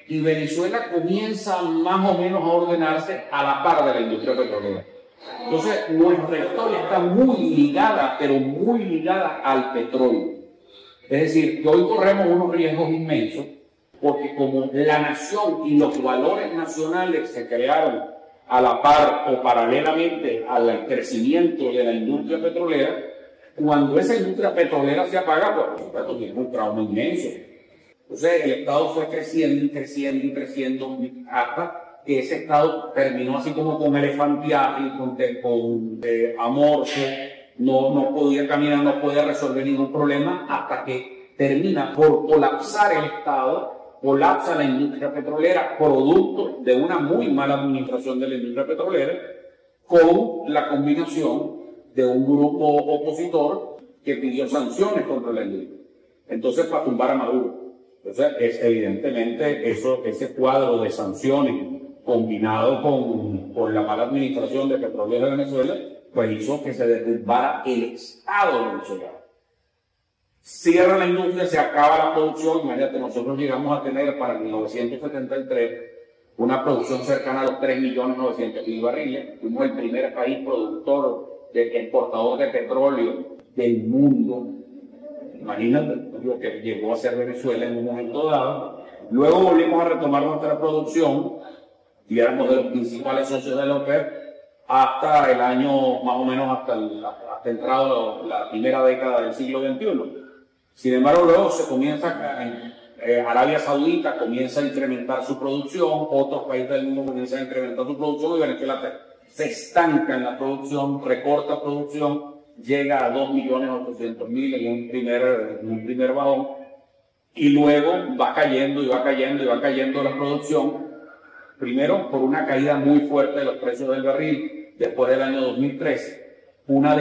y Venezuela comienza más o menos a ordenarse a la par de la industria petrolera. Entonces, nuestra historia está muy ligada, pero muy ligada al petróleo. Es decir, que hoy corremos unos riesgos inmensos, porque como la nación y los valores nacionales se crearon a la par o paralelamente al crecimiento de la industria petrolera, cuando esa industria petrolera se apaga, pues, por supuesto, tiene un trauma inmenso. Entonces, el Estado fue creciendo y creciendo y creciendo hasta que ese Estado terminó así como con elefantiaje, con amorfo, no podía caminar, no podía resolver ningún problema, hasta que termina por colapsar el Estado, colapsa la industria petrolera, producto de una muy mala administración de la industria petrolera, con la combinación de un grupo opositor que pidió sanciones contra la industria. Entonces, para tumbar a Maduro. Entonces, evidentemente, ese cuadro de sanciones combinado con la mala administración de Petróleos de Venezuela, pues hizo que se derrumbara el Estado venezolano. Cierra la industria, se acaba la producción. Imagínate, nosotros llegamos a tener para 1973 una producción cercana a los 3.900.000 barriles. Fuimos el primer país productor, exportador de petróleo del mundo. Imagínate lo que llegó a ser Venezuela en un momento dado. Luego volvimos a retomar nuestra producción y éramos de los principales socios de la OPEP hasta el año, más o menos hasta entrado la primera década del siglo XXI. Sin embargo, luego se comienza, Arabia Saudita comienza a incrementar su producción, otros países del mundo comienzan a incrementar su producción y Venezuela se estanca en la producción, recorta producción, llega a 2.800.000 en un primer bajón, y luego va cayendo y va cayendo y va cayendo la producción, primero por una caída muy fuerte de los precios del barril después del año 2013, una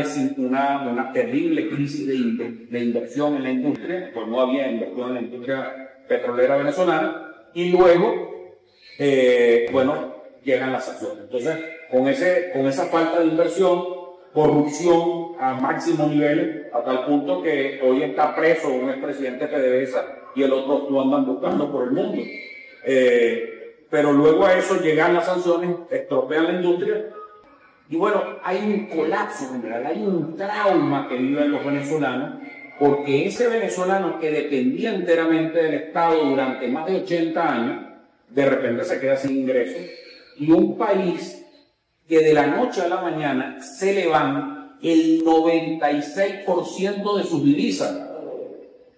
terrible crisis de inversión en la industria, pues no había inversión en la industria petrolera venezolana, y luego bueno, llegan las sanciones. Entonces, con esa falta de inversión, corrupción a máximo nivel, a tal punto que hoy está preso un expresidente PDVSA y el otro lo andan buscando por el mundo. Pero luego a eso llegan las sanciones, estropean la industria y bueno, hay un colapso general, hay un trauma que viven los venezolanos, porque ese venezolano que dependía enteramente del Estado durante más de 80 años, de repente se queda sin ingresos, y un país que de la noche a la mañana se le van el 96% de sus divisas.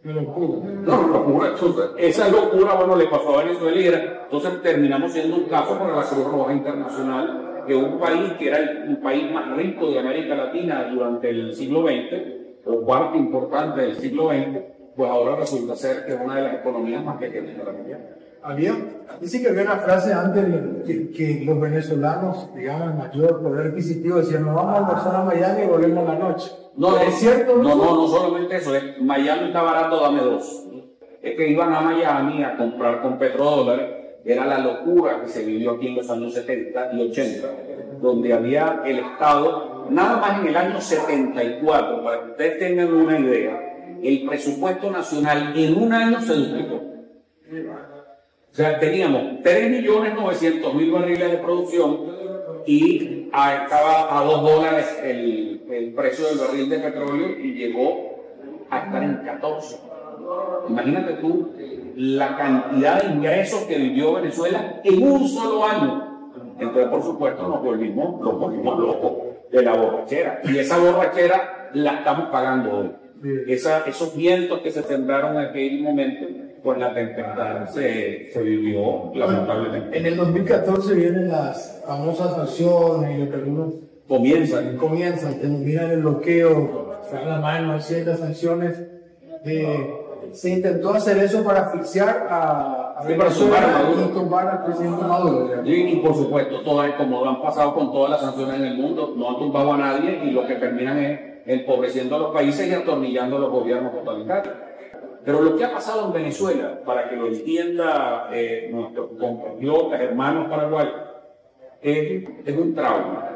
No, locura. Entonces, esa locura, bueno, le pasó a Venezuela, entonces terminamos siendo un caso para la Cruz Roja Internacional, que un país que era el país más rico de América Latina durante el siglo XX, o parte importante del siglo XX, pues ahora resulta ser que es una de las economías más pequeñas de la región. Dice que había una frase antes que los venezolanos, digamos, mayor poder adquisitivo, decían, nos vamos a almorzar a Miami y volvemos a la noche. No, ¿Es cierto? No solamente eso, es Miami está barato, dame dos. Es que iban a Miami a comprar con petrodólares, era la locura que se vivió aquí en los años 70 y 80, donde había el Estado, nada más en el año 74, para que ustedes tengan una idea, el presupuesto nacional en un año se duplicó. O sea, teníamos 3.900.000 barriles de producción y estaba a $2 el precio del barril de petróleo y llegó a estar en 14. Imagínate tú la cantidad de ingresos que vivió Venezuela en un solo año. Entonces, por supuesto, nos volvimos locos de la borrachera. Y esa borrachera la estamos pagando hoy. Esos vientos que se sembraron en aquel momento, pues la tempestad se vivió lamentablemente. En el 2014 vienen las famosas sanciones y lo que algunos comienzan, terminan el bloqueo, se dan la mano, hay ciertas sanciones. Se intentó hacer eso para asfixiar a Venezuela y tumbar al presidente Maduro. Y por supuesto, como lo han pasado con todas las sanciones en el mundo, no han tumbado a nadie y lo que terminan es empobreciendo a los países y atornillando a los gobiernos totalitarios. Pero lo que ha pasado en Venezuela, para que lo entienda nuestros compatriotas, hermanos paraguayos, es un trauma.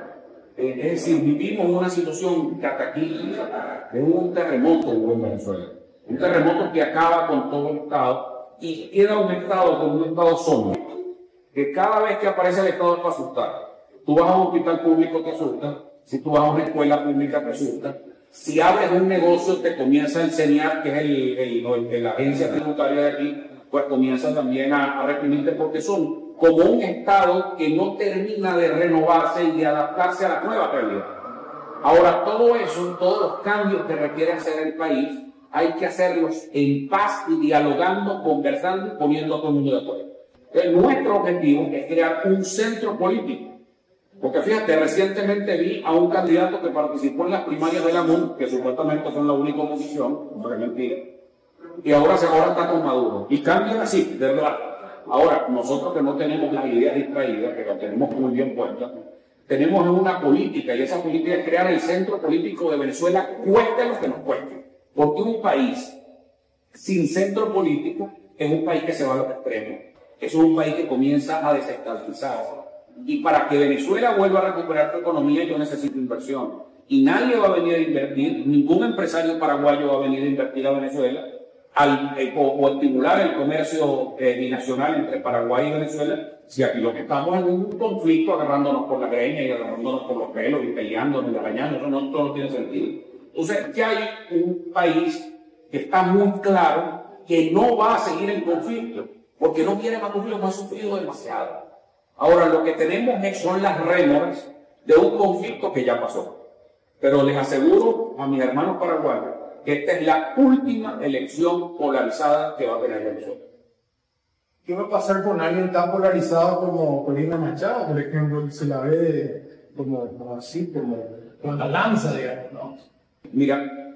Es decir, vivimos una situación cataclísmica, es un terremoto en Venezuela. Un terremoto que acaba con todo el Estado y queda un Estado como un Estado zombie, que cada vez que aparece el Estado es para asustar. Tú vas a un hospital público te asusta, si tú vas a una escuela pública te asusta, si abres un negocio te comienza el CENIAT, que es la agencia tributaria de aquí, pues comienza también a reprimirte porque son como un Estado que no termina de renovarse y de adaptarse a la nueva realidad. Ahora, todo eso, todos los cambios que requiere hacer el país, hay que hacerlos en paz y dialogando, conversando y poniendo a todo el mundo de acuerdo. Entonces, nuestro objetivo es crear un centro político. Porque fíjate, recientemente vi a un candidato que participó en las primarias de la MUN, que supuestamente son la única oposición, no es mentira, y ahora está con Maduro. Y cambian así, de verdad. Ahora, nosotros que no tenemos las ideas distraídas, que las tenemos muy bien puestas, tenemos una política, y esa política es crear el centro político de Venezuela, cueste lo que nos cueste. Porque un país sin centro político es un país que se va a los extremos. Es un país que comienza a desestabilizarse. Y para que Venezuela vuelva a recuperar su economía, yo necesito inversión. Y nadie va a venir a invertir, ningún empresario paraguayo va a venir a invertir a Venezuela o estimular el comercio binacional entre Paraguay y Venezuela, si aquí lo que estamos es en un conflicto agarrándonos por la greña y agarrándonos por los pelos y peleándonos y regañándonos, eso no tiene sentido. Entonces, ya hay un país que está muy claro que no va a seguir en conflicto, porque no quiere más conflicto, ha sufrido demasiado. Ahora, lo que tenemos son las rémoras de un conflicto que ya pasó. Pero les aseguro a mis hermanos paraguayos que esta es la última elección polarizada que va a tener Venezuela. ¿Qué va a pasar con alguien tan polarizado como Corina Machado, por ejemplo? Se la ve como la lanza, digamos, ¿no? Mira,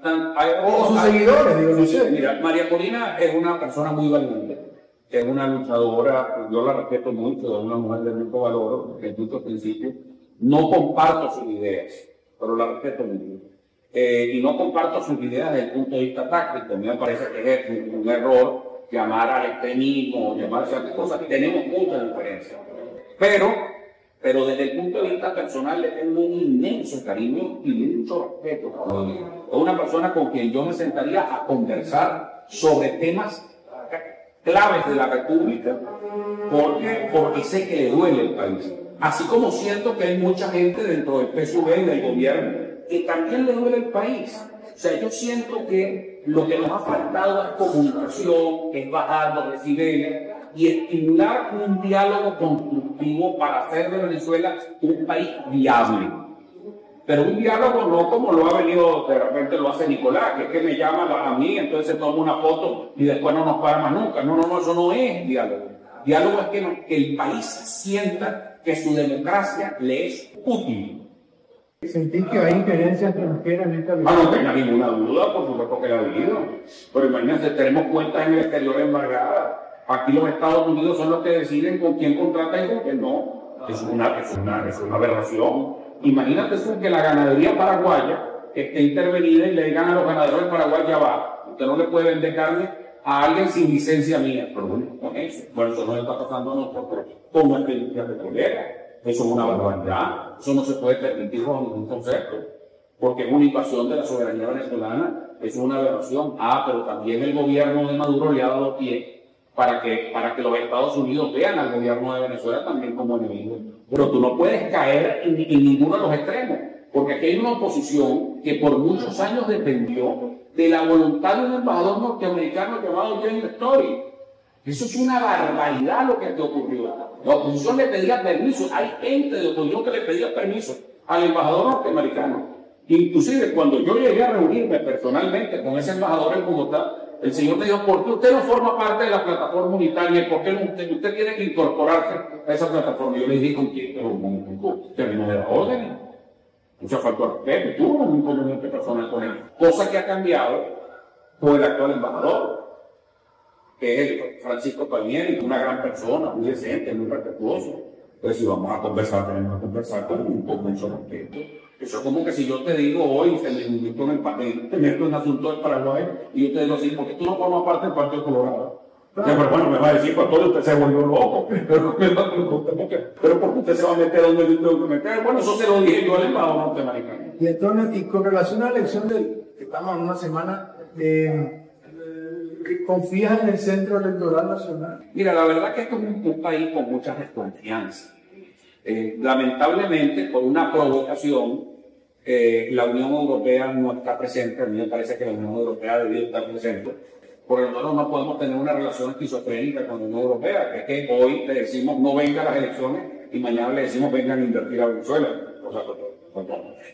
o sus seguidores, digo, no sé. Mira, María Corina es una persona muy valiente, es una luchadora, yo la respeto mucho, es una mujer de mucho valor, desde muchos principios. No comparto sus ideas, pero la respeto mucho. Y no comparto sus ideas desde el punto de vista táctico. A mí me parece que es un error llamar al extremismo, llamar a ciertas cosas, tenemos muchas diferencias. Pero desde el punto de vista personal le tengo un inmenso cariño y mucho respeto. Es una persona con quien yo me sentaría a conversar sobre temas claves de la República, porque sé que le duele el país. Así como siento que hay mucha gente dentro del PSUV y del gobierno que también le duele el país. O sea, yo siento que lo que nos ha faltado es comunicación, es bajar los decibeles y estimular un diálogo constructivo para hacer de Venezuela un país viable. Pero un diálogo no como lo ha venido, de repente lo hace Nicolás, que es que me llama a mí, entonces se toma una foto y después no nos para más nunca. No, eso no es diálogo. Diálogo es que el país sienta que su democracia le es útil. ¿Sentís que hay injerencia extranjera en esta vida? No tenga ninguna duda, por supuesto que la ha habido. Pero imagínense, tenemos cuentas en el exterior embargadas. Aquí los Estados Unidos son los que deciden con quién contrata y con quién no. Es una aberración. Imagínate tú que la ganadería paraguaya esté intervenida y le digan a los ganaderos del Paraguay, ya va, usted no le puede vender carne a alguien sin licencia mía. Pero bueno, con eso. Bueno, eso no le está pasando a nosotros con nuestra industria petrolera. Eso es una barbaridad. Eso no se puede permitir bajo ningún concepto. Porque es una invasión de la soberanía venezolana. Eso es una aberración. Pero también el gobierno de Maduro le ha dado pie para que los Estados Unidos vean al gobierno de Venezuela también como enemigo. Pero tú no puedes caer en ninguno de los extremos. Porque aquí hay una oposición que por muchos años dependió de la voluntad de un embajador norteamericano llamado James Story. Eso es una barbaridad lo que te ocurrió. La oposición le pedía permiso. Hay gente de oposición que le pedía permiso al embajador norteamericano. Inclusive cuando yo llegué a reunirme personalmente con ese embajador en Bogotá, el señor me dijo, ¿por qué usted no forma parte de la plataforma unitaria? ¿Por qué usted tiene que incorporarse a esa plataforma? Yo le dije, ¿con quién? Pero usted no me da orden. Mucha falta de respeto. Tuvo un inconveniente personal con él. Cosa que ha cambiado con el actual embajador, que es Francisco Palmieri, una gran persona, muy decente, muy respetuoso. Entonces, si vamos a conversar, tenemos que conversar con mucho respeto. Eso es como que si yo te digo hoy, te meto en el asunto del Paraguay, y yo te digo así, porque tú no formas parte del Partido Colorado. Pero bueno, me va a decir, pastor, usted se volvió loco. Pero ¿por qué usted se va a meter donde yo tengo que meter? Bueno, eso se lo dije yo al embajador norteamericano. Y entonces, y con relación a la elección que estamos en una semana, ¿confías en el Centro Electoral Nacional? Mira, la verdad que esto es un país con mucha desconfianza. Lamentablemente, por una provocación, la Unión Europea no está presente. A mí me parece que la Unión Europea debería estar presente. Porque nosotros no podemos tener una relación esquizofrénica con la Unión Europea, que es que hoy le decimos no venga a las elecciones y mañana le decimos vengan a invertir a Venezuela. O sea,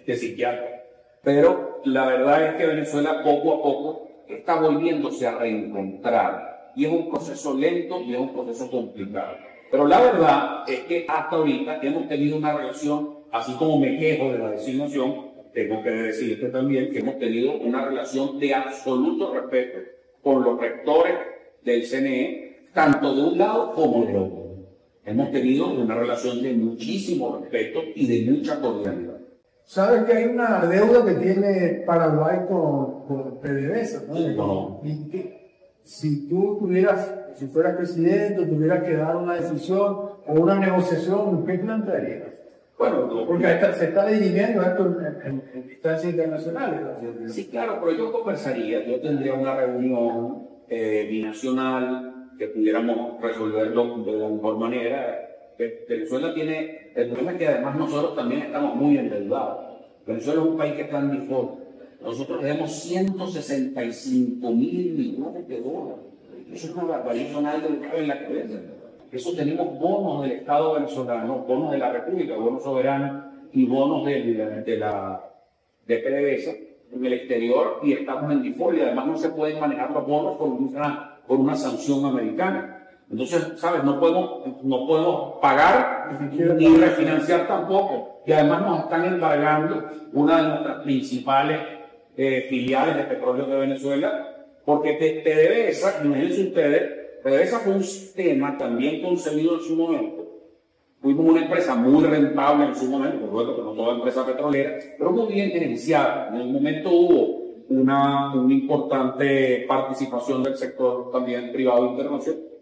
de psiquiatra. Pero la verdad es que Venezuela poco a poco está volviéndose a reencontrar. Y es un proceso lento y es un proceso complicado. Pero la verdad es que hasta ahorita hemos tenido una relación, así como me quejo de la designación, tengo que decirte también que hemos tenido una relación de absoluto respeto con los rectores del CNE, tanto de un lado como del otro. Hemos tenido una relación de muchísimo respeto y de mucha cordialidad. Sabes que hay una deuda que tiene Paraguay con PDVSA, ¿no? Sí, no. Y que si tú fueras presidente, tuvieras que dar una decisión o una negociación, ¿qué plantearías? Bueno, porque se está dirimiendo esto en instancias internacionales. Sí, claro, pero yo conversaría, yo tendría una reunión binacional que pudiéramos resolverlo de la mejor manera. Venezuela tiene, el problema es que además nosotros también estamos muy endeudados. Venezuela es un país que está en default. Nosotros tenemos 165.000 millones de dólares. Eso es una barbaridad, eso nadie le cabe en la cabeza. Eso tenemos bonos del Estado venezolano, bonos de la República, bonos soberanos y bonos de PDVSA en el exterior y estamos en default y además no se pueden manejar los bonos por una sanción americana. Entonces, ¿sabes? No podemos pagar ni refinanciar tampoco. Y además nos están embargando una de nuestras principales filiales de petróleo de Venezuela, porque PDVSA, imagínense ustedes, PDVSA fue un sistema también concebido en su momento. Fuimos una empresa muy rentable en su momento, por supuesto que no toda empresa petrolera, pero muy bien gerenciada. En un momento hubo una importante participación del sector sector también privado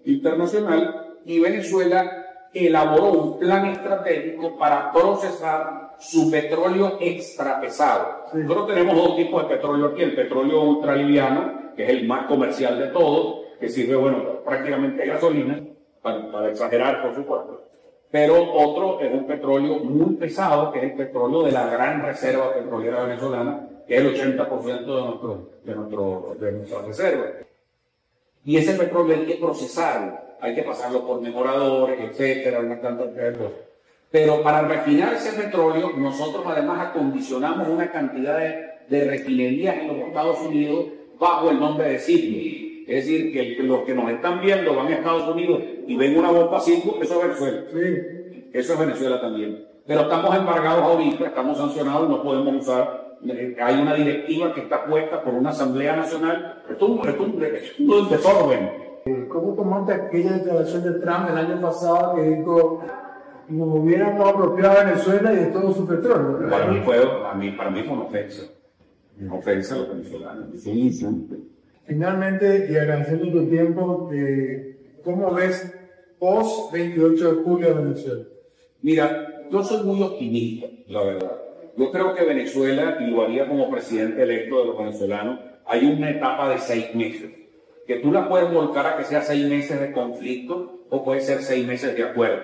internacional, y Venezuela elaboró un plan estratégico para procesar su petróleo extrapesado. Sí. Nosotros tenemos dos tipos de petróleo aquí: el petróleo ultraliviano, que es el más comercial de todos, que sirve, bueno, prácticamente gasolina, para exagerar, por supuesto. Pero otro es un petróleo muy pesado, que es el petróleo de la gran reserva petrolera venezolana, que es el 80% de nuestra reserva. Y ese petróleo hay que procesarlo, hay que pasarlo por mejoradores, etcétera, una cantidad de cosas. Pero para refinar ese petróleo, nosotros además acondicionamos una cantidad de refinerías en los Estados Unidos bajo el nombre de Sitio. Es decir, que los que nos están viendo van a Estados Unidos y ven una bomba Sitio, eso es Venezuela. Sí. Eso es Venezuela también. Pero estamos embargados ahorita, estamos sancionados, no podemos usar. Hay una directiva que está puesta por una Asamblea Nacional. Esto es un desorden. ¿Cómo tomaste aquella declaración de Trump el año pasado que dijo: nos hubiéramos apropiado a Venezuela y de todo su petróleo? Para mí fue una ofensa. Una ofensa a los venezolanos. Es un insulto. Finalmente, y agradeciendo tu tiempo, ¿cómo ves post 28 de julio de Venezuela? Mira, yo soy muy optimista, la verdad. Yo creo que Venezuela, y lo haría como presidente electo de los venezolanos, hay una etapa de 6 meses, que tú la puedes volcar a que sea 6 meses de conflicto o puede ser 6 meses de acuerdo.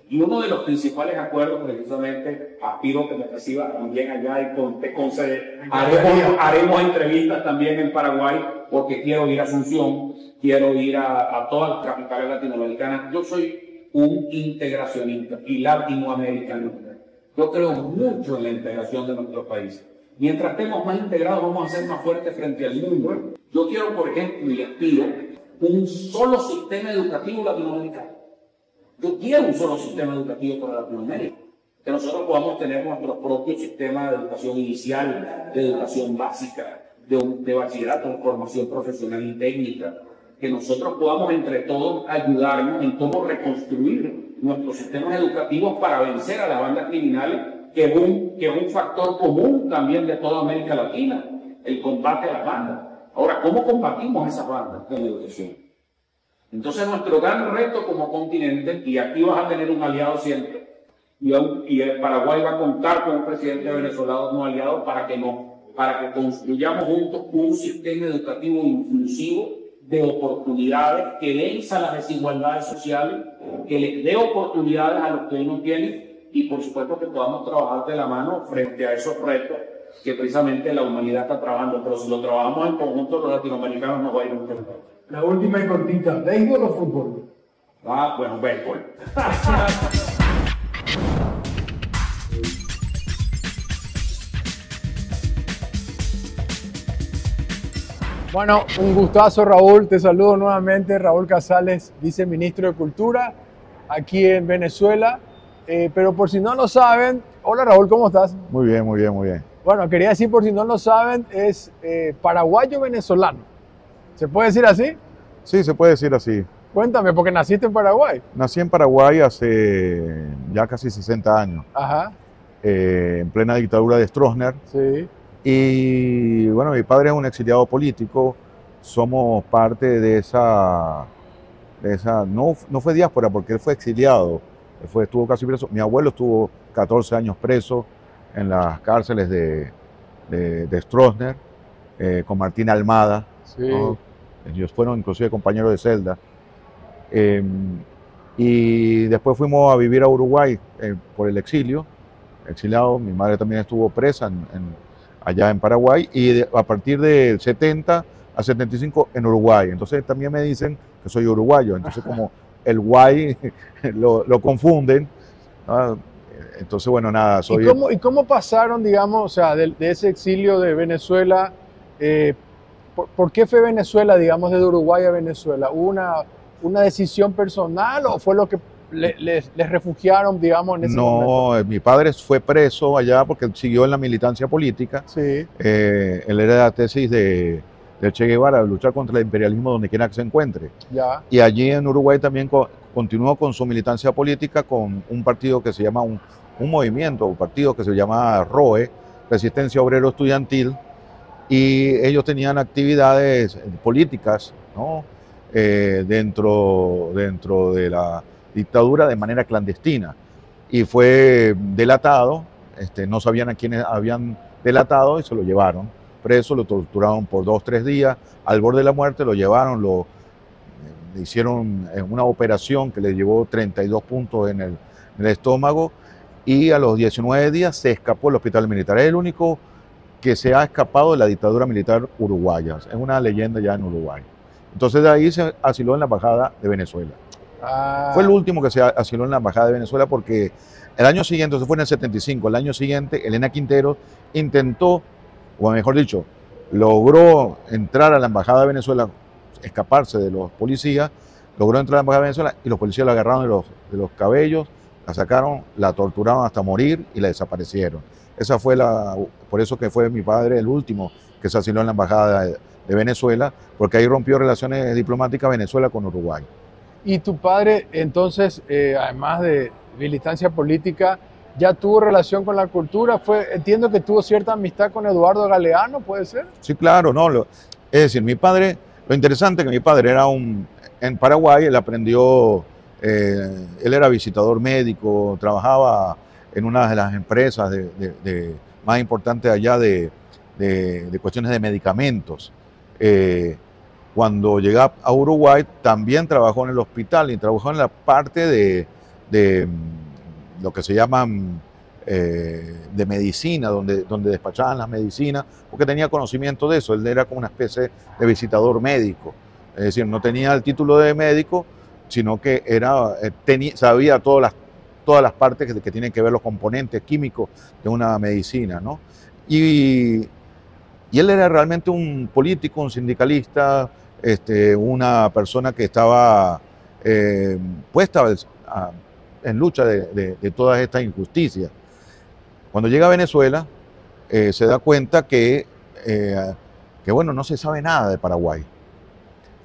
Y uno de los principales acuerdos, precisamente, aspiro que me reciba también allá y te concede. Haremos entrevistas también en Paraguay, porque quiero ir a Asunción, quiero ir a todas las capitales latinoamericanas. Yo soy un integracionista y latinoamericanista. Yo creo mucho en la integración de nuestro país. Mientras estemos más integrados, vamos a ser más fuertes frente al mundo. Yo quiero, por ejemplo, y aspiro, un solo sistema educativo latinoamericano. Yo quiero un solo sistema educativo para Latinoamérica. Que nosotros podamos tener nuestro propio sistema de educación inicial, de educación básica, de bachillerato, de formación profesional y técnica. Que nosotros podamos entre todos ayudarnos en cómo reconstruir nuestros sistemas educativos para vencer a las bandas criminales, que es un factor común también de toda América Latina, el combate a las bandas. Ahora, ¿cómo combatimos esas bandas con la educación? Entonces, nuestro gran reto como continente, y aquí vas a tener un aliado siempre, y el Paraguay va a contar con un presidente venezolano no aliado para que construyamos juntos un sistema educativo inclusivo de oportunidades que venza las desigualdades sociales, que les dé oportunidades a los que hoy no tienen, y por supuesto que podamos trabajar de la mano frente a esos retos que precisamente la humanidad está trabajando. Pero si lo trabajamos en conjunto, los latinoamericanos nos va a ir un poco. La última y cortita, ¿béisbol o fútbol? Bueno, béisbol. Bueno, un gustazo, Raúl. Te saludo nuevamente, Raúl Casales, viceministro de Cultura, aquí en Venezuela. Pero por si no lo saben, hola Raúl, ¿cómo estás? Muy bien, muy bien, muy bien. Bueno, quería decir, por si no lo saben, es paraguayo-venezolano. ¿Se puede decir así? Sí, se puede decir así. Cuéntame, porque naciste en Paraguay. Nací en Paraguay hace ya casi 60 años. Ajá. En plena dictadura de Stroessner. Sí. Y bueno, mi padre es un exiliado político. Somos parte de esa no fue diáspora porque él fue exiliado. Estuvo casi preso. Mi abuelo estuvo 14 años preso en las cárceles de Stroessner, con Martín Almada. Sí. ¿no? Ellos fueron inclusive compañeros de celda. Y después fuimos a vivir a Uruguay por el exilio. Exiliado, mi madre también estuvo presa allá en Paraguay, y a partir del 70 a 75 en Uruguay. Entonces también me dicen que soy uruguayo. Entonces como el guay lo confunden. ¿no? Entonces, bueno, nada, soy... ¿Y cómo pasaron, digamos, o sea, de ese exilio de Venezuela? ¿Por qué fue Venezuela, digamos, desde Uruguay a Venezuela? ¿Hubo una decisión personal o fue lo que les refugiaron, digamos, en ese momento? No, mi padre fue preso allá porque siguió en la militancia política. Sí. Él era de la tesis de Che Guevara, de luchar contra el imperialismo donde quiera que se encuentre. Ya. Y allí en Uruguay también continuó con su militancia política con un partido que se llama, un movimiento, un partido que se llama ROE, Resistencia Obrero Estudiantil, y ellos tenían actividades políticas, ¿no? dentro de la dictadura de manera clandestina y fue delatado, no sabían a quiénes habían delatado y se lo llevaron preso, lo torturaron por 2 o 3 días, al borde de la muerte lo llevaron, le hicieron una operación que le llevó 32 puntos en el estómago y a los 19 días se escapó del hospital militar. Es el único que se ha escapado de la dictadura militar uruguaya, es una leyenda ya en Uruguay. Entonces de ahí se asiló en la embajada de Venezuela. Fue el último que se asiló en la embajada de Venezuela porque el año siguiente, eso fue en el 75, el año siguiente Elena Quintero intentó, o mejor dicho, logró entrar a la embajada de Venezuela, escaparse de los policías, logró entrar a la embajada de Venezuela y los policías la agarraron de los cabellos, la sacaron, la torturaron hasta morir y la desaparecieron. Esa fue por eso que fue mi padre el último que se asiló en la embajada de Venezuela, porque ahí rompió relaciones diplomáticas Venezuela con Uruguay. Y tu padre, entonces, además de militancia política, ¿ya tuvo relación con la cultura? Entiendo que tuvo cierta amistad con Eduardo Galeano, ¿puede ser? Sí, claro, no. Es decir, mi padre, lo interesante es que mi padre era en Paraguay, él aprendió, él era visitador médico, trabajaba en una de las empresas más importantes allá de cuestiones de medicamentos. Cuando llegó a Uruguay también trabajó en el hospital y trabajó en la parte de lo que se llaman de medicina, donde despachaban las medicinas, porque tenía conocimiento de eso. Él era como una especie de visitador médico, es decir, no tenía el título de médico, sino que sabía todas las partes que tienen que ver los componentes químicos de una medicina, ¿no? Y él era realmente un político, un sindicalista, una persona que estaba puesta en lucha de todas estas injusticias. Cuando llega a Venezuela, se da cuenta que bueno, no se sabe nada de Paraguay.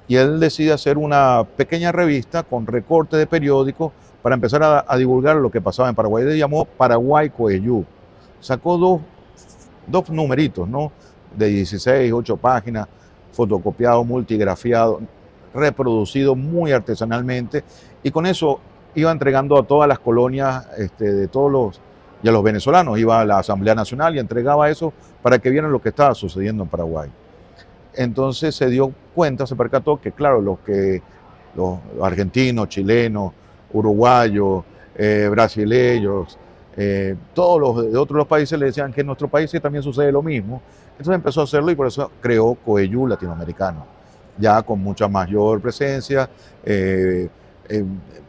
Y él decide hacer una pequeña revista con recortes de periódicos para empezar a divulgar lo que pasaba en Paraguay. Le llamó Paraguay Coeyú. Sacó dos numeritos, ¿no? De 16, 8 páginas, fotocopiado, multigrafiado, reproducido muy artesanalmente, y con eso iba entregando a todas las colonias y a los venezolanos, iba a la Asamblea Nacional y entregaba eso para que vieran lo que estaba sucediendo en Paraguay. Entonces se dio cuenta, se percató que, claro, los argentinos, chilenos, uruguayos, brasileños, todos los de otros países le decían que en nuestro país también sucede lo mismo. Entonces empezó a hacerlo y por eso creó Coeyú Latinoamericano, ya con mucha mayor presencia.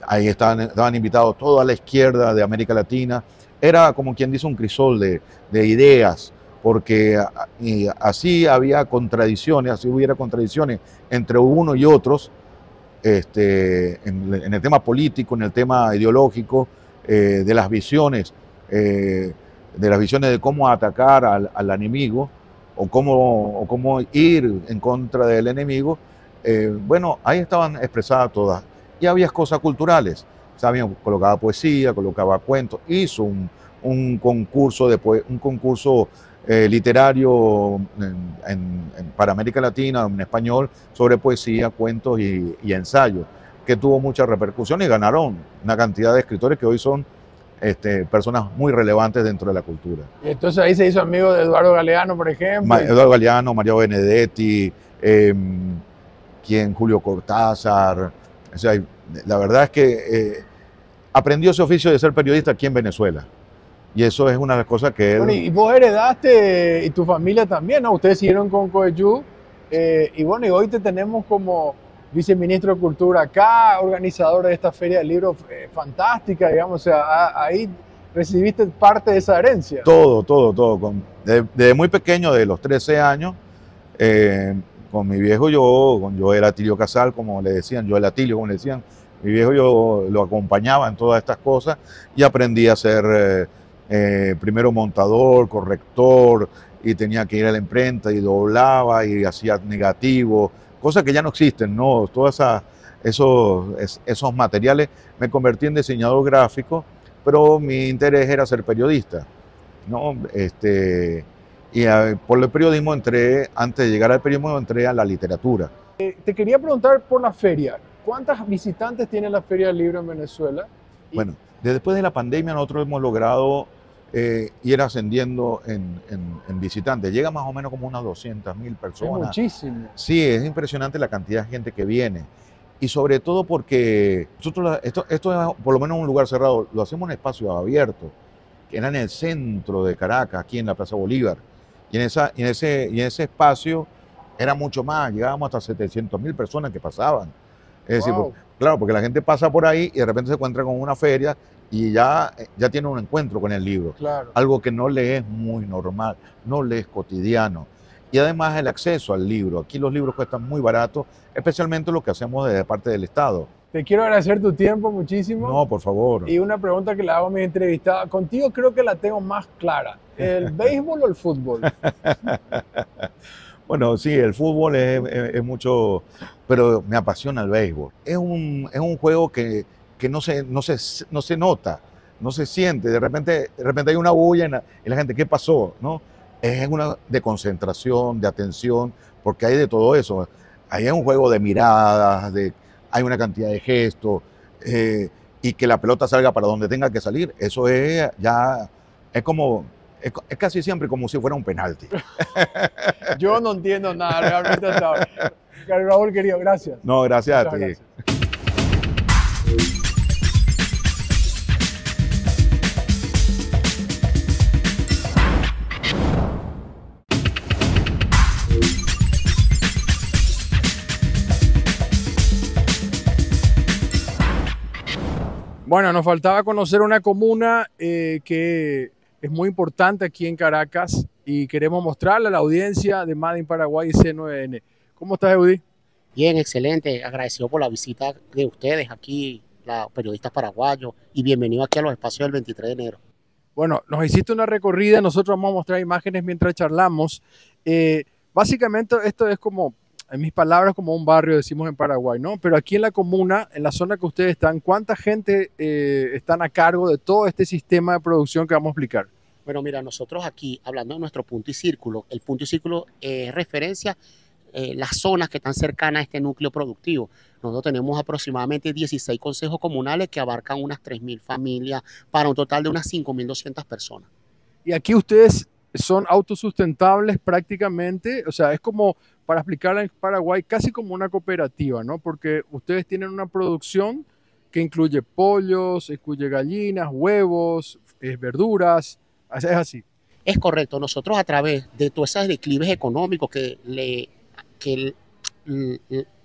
Ahí estaban invitados toda la izquierda de América Latina. Era como quien dice un crisol de ideas, porque así había contradicciones, así hubiera contradicciones entre uno y otros, en el tema político, en el tema ideológico, de las visiones de cómo atacar al enemigo o cómo ir en contra del enemigo. Bueno, ahí estaban expresadas todas. Y había cosas culturales. Sabían, colocaba poesía, colocaba cuentos, hizo un concurso literario para América Latina, en español, sobre poesía, cuentos y ensayos, que tuvo mucha repercusión y ganaron una cantidad de escritores que hoy son personas muy relevantes dentro de la cultura. Y entonces ahí se hizo amigo de Eduardo Galeano, por ejemplo. Eduardo Galeano, María Benedetti, Julio Cortázar. O sea, la verdad es que aprendió ese oficio de ser periodista aquí en Venezuela. Y eso es una de las cosas que él... Bueno, y vos heredaste, y tu familia también, ¿no? Ustedes siguieron con Coeyú. Y bueno, y hoy te tenemos como viceministro de Cultura acá, organizador de esta feria del libro fantástica, digamos. O sea, ahí recibiste parte de esa herencia. Todo. Desde muy pequeño, de los 13 años, con mi viejo yo era Atilio Casal, como le decían, yo era Atilio, como le decían. Mi viejo yo lo acompañaba en todas estas cosas y aprendí a ser primero montador, corrector, y tenía que ir a la imprenta y doblaba y hacía negativo, cosas que ya no existen, ¿no? Todos esos materiales. Me convertí en diseñador gráfico, pero mi interés era ser periodista, ¿no? Y por el periodismo antes de llegar al periodismo entré a la literatura. Te quería preguntar por la feria. ¿Cuántas visitantes tiene la Feria del Libro en Venezuela? Bueno, después de la pandemia nosotros hemos logrado ir ascendiendo en visitantes. Llega más o menos como unas 200.000 Es personas. muchísimo. Sí, es impresionante la cantidad de gente que viene. Y sobre todo porque nosotros, esto es por lo menos un lugar cerrado, lo hacemos en espacio abierto, que era en el centro de Caracas, aquí en la Plaza Bolívar. Y en ese espacio era mucho más, llegábamos hasta 700.000 personas que pasaban. Es decir, Wow. claro, porque la gente pasa por ahí y de repente se encuentra con una feria y ya tiene un encuentro con el libro. Claro. Algo que no le es muy normal, no le es cotidiano. Y además el acceso al libro. Aquí los libros cuestan muy baratos, especialmente lo que hacemos desde parte del Estado. Te quiero agradecer tu tiempo muchísimo. No, por favor. Y una pregunta que le hago a mi entrevistada. Contigo creo que la tengo más clara. ¿El béisbol o el fútbol? Bueno, sí, el fútbol es mucho, pero me apasiona el béisbol. Es un juego que no se nota, no se siente. De repente hay una bulla y la gente, ¿qué pasó? ¿No? Es una de concentración, de atención, porque hay de todo eso. Ahí es un juego de miradas, hay una cantidad de gestos, y que la pelota salga para donde tenga que salir. Eso es es casi siempre como si fuera un penalti. Yo no entiendo nada realmente hasta ahora. Raúl, querido, gracias. No, gracias a Muchas ti. gracias. Bueno, nos faltaba conocer una comuna que es muy importante aquí en Caracas y queremos mostrarle a la audiencia de Made in Paraguay C9N. ¿Cómo estás, Eudí? Bien, excelente. Agradecido por la visita de ustedes aquí, los periodistas paraguayos, y bienvenido aquí a los espacios del 23 de enero. Bueno, nos hiciste una recorrida, nosotros vamos a mostrar imágenes mientras charlamos. Básicamente esto es como, en mis palabras, como un barrio, decimos en Paraguay, ¿no? Pero aquí en la comuna, en la zona que ustedes están, ¿cuánta gente están a cargo de todo este sistema de producción que vamos a explicar? Bueno, mira, nosotros aquí, hablando de nuestro punto y círculo, el punto y círculo es referencia las zonas que están cercanas a este núcleo productivo. Nosotros tenemos aproximadamente 16 consejos comunales que abarcan unas 3.000 familias para un total de unas 5.200 personas. Y aquí ustedes son autosustentables prácticamente, o sea, es como, para explicarla en Paraguay, casi como una cooperativa, ¿no? Porque ustedes tienen una producción que incluye pollos, incluye gallinas, huevos, verduras, es así. Es correcto, nosotros a través de todos esos declives económicos que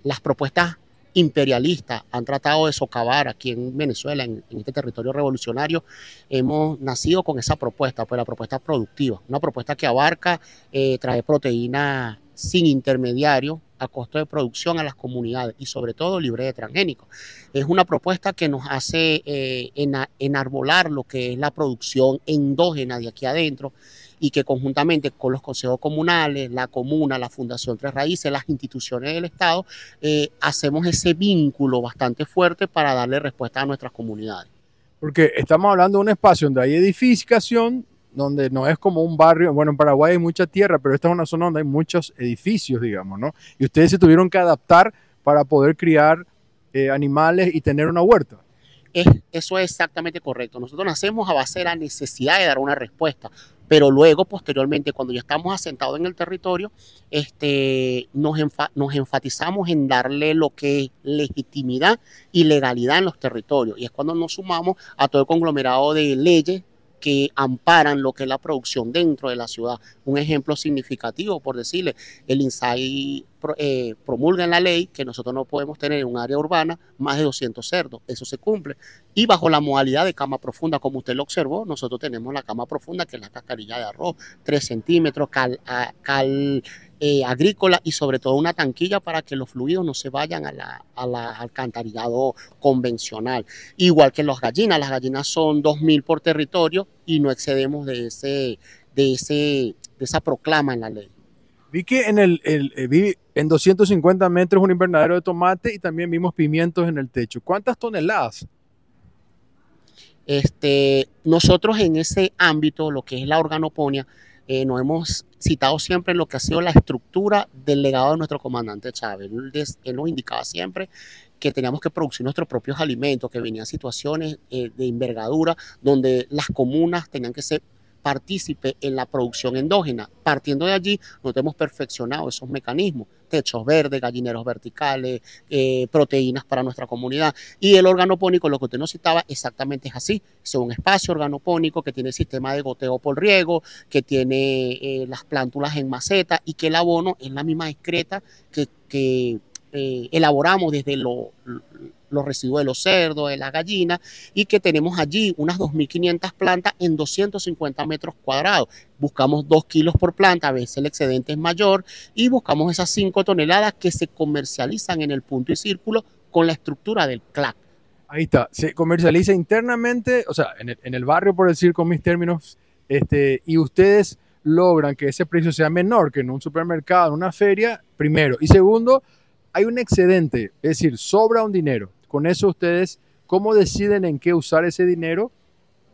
las propuestas imperialistas han tratado de socavar aquí en Venezuela, en este territorio revolucionario, hemos nacido con esa propuesta, pues la propuesta productiva, una propuesta que abarca traer proteína sin intermediario a costo de producción a las comunidades y sobre todo libre de transgénicos. Es una propuesta que nos hace enarbolar lo que es la producción endógena de aquí adentro y que conjuntamente con los consejos comunales, la comuna, la Fundación Tres Raíces, las instituciones del Estado, hacemos ese vínculo bastante fuerte para darle respuesta a nuestras comunidades. Porque estamos hablando de un espacio donde hay edificación, donde no es como un barrio, bueno, en Paraguay hay mucha tierra, pero esta es una zona donde hay muchos edificios, digamos, ¿no? Y ustedes se tuvieron que adaptar para poder criar animales y tener una huerta. Eso es exactamente correcto. Nosotros nacemos a base de la necesidad de dar una respuesta, pero luego, posteriormente, cuando ya estamos asentados en el territorio, nos enfatizamos en darle lo que es legitimidad y legalidad en los territorios. Y es cuando nos sumamos a todo el conglomerado de leyes que amparan lo que es la producción dentro de la ciudad. Un ejemplo significativo, por decirle, el INSAI promulga en la ley que nosotros no podemos tener en un área urbana más de 200 cerdos. Eso se cumple. Y bajo la modalidad de cama profunda, como usted lo observó, nosotros tenemos la cama profunda, que es la cascarilla de arroz, 3 centímetros, cal agrícola y sobre todo una tanquilla para que los fluidos no se vayan al alcantarillado convencional. Igual que las gallinas son 2.000 por territorio y no excedemos de esa proclama en la ley. Vi que vi en 250 metros un invernadero de tomate y también vimos pimientos en el techo. ¿Cuántas toneladas? Nosotros en ese ámbito, lo que es la organoponía, nos hemos citado siempre en lo que ha sido la estructura del legado de nuestro comandante Chávez. Él nos indicaba siempre que teníamos que producir nuestros propios alimentos, que venían situaciones de envergadura donde las comunas tenían que ser partícipe en la producción endógena. Partiendo de allí, nosotros hemos perfeccionado esos mecanismos, techos verdes, gallineros verticales, proteínas para nuestra comunidad. Y el organopónico, lo que usted nos citaba, exactamente es así. Es un espacio organopónico que tiene el sistema de goteo por riego, que tiene las plántulas en maceta y que el abono es la misma excreta que elaboramos desde los residuos de los cerdos, de las gallinas, y que tenemos allí unas 2.500 plantas en 250 metros cuadrados. Buscamos 2 kilos por planta, a veces el excedente es mayor, y buscamos esas 5 toneladas que se comercializan en el punto y círculo con la estructura del CLAC. Ahí está, se comercializa internamente, o sea, en el barrio, por decir con mis términos, y ustedes logran que ese precio sea menor que en un supermercado, en una feria, primero. Y segundo, hay un excedente, es decir, sobra un dinero. Con eso ustedes, ¿cómo deciden en qué usar ese dinero?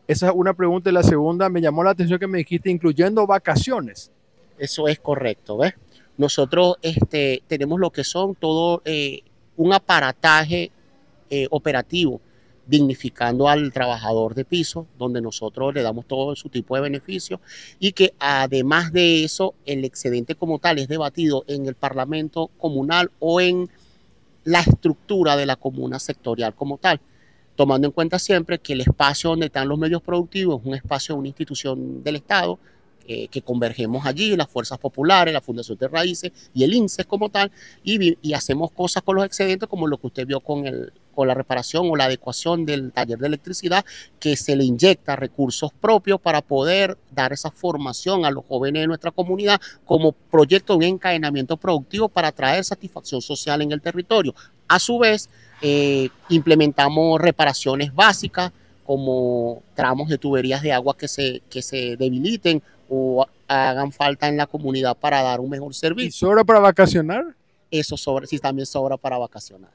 Esa es una pregunta. Y la segunda, me llamó la atención que me dijiste, incluyendo vacaciones. Eso es correcto, ¿ves? Nosotros tenemos lo que son todo un aparataje operativo, dignificando al trabajador de piso, donde nosotros le damos todo su tipo de beneficios, y que además de eso, el excedente como tal es debatido en el Parlamento comunal o en la estructura de la comuna sectorial como tal, tomando en cuenta siempre que el espacio donde están los medios productivos es un espacio de una institución del Estado, que convergemos allí, las fuerzas populares, la Fundación de Raíces y el INSEE como tal, y hacemos cosas con los excedentes como lo que usted vio con la reparación o la adecuación del taller de electricidad, que se le inyecta recursos propios para poder dar esa formación a los jóvenes de nuestra comunidad como proyecto de un encadenamiento productivo para traer satisfacción social en el territorio. A su vez, implementamos reparaciones básicas como tramos de tuberías de agua que se debiliten o hagan falta en la comunidad para dar un mejor servicio. ¿Y sobra para vacacionar? Eso sobra, sí, también sobra para vacacionar.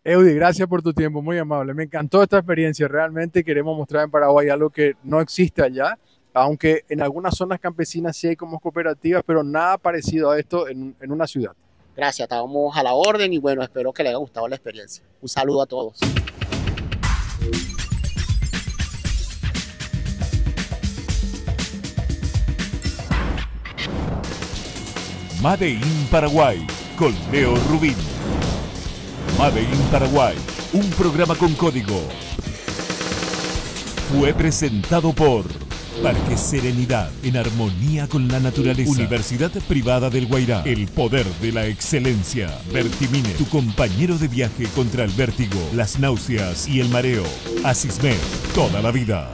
Eudy, gracias por tu tiempo, muy amable. Me encantó esta experiencia, realmente queremos mostrar en Paraguay algo que no existe allá, aunque en algunas zonas campesinas sí hay como cooperativas, pero nada parecido a esto en una ciudad. Gracias, estamos a la orden y bueno, espero que les haya gustado la experiencia. Un saludo a todos. Made in Paraguay con Leo Rubín. Made in Paraguay, un programa con código. Fue presentado por Parque Serenidad, en armonía con la naturaleza. Universidad Privada del Guairá, el poder de la excelencia. Vertimine, tu compañero de viaje contra el vértigo, las náuseas y el mareo. Asismed, toda la vida.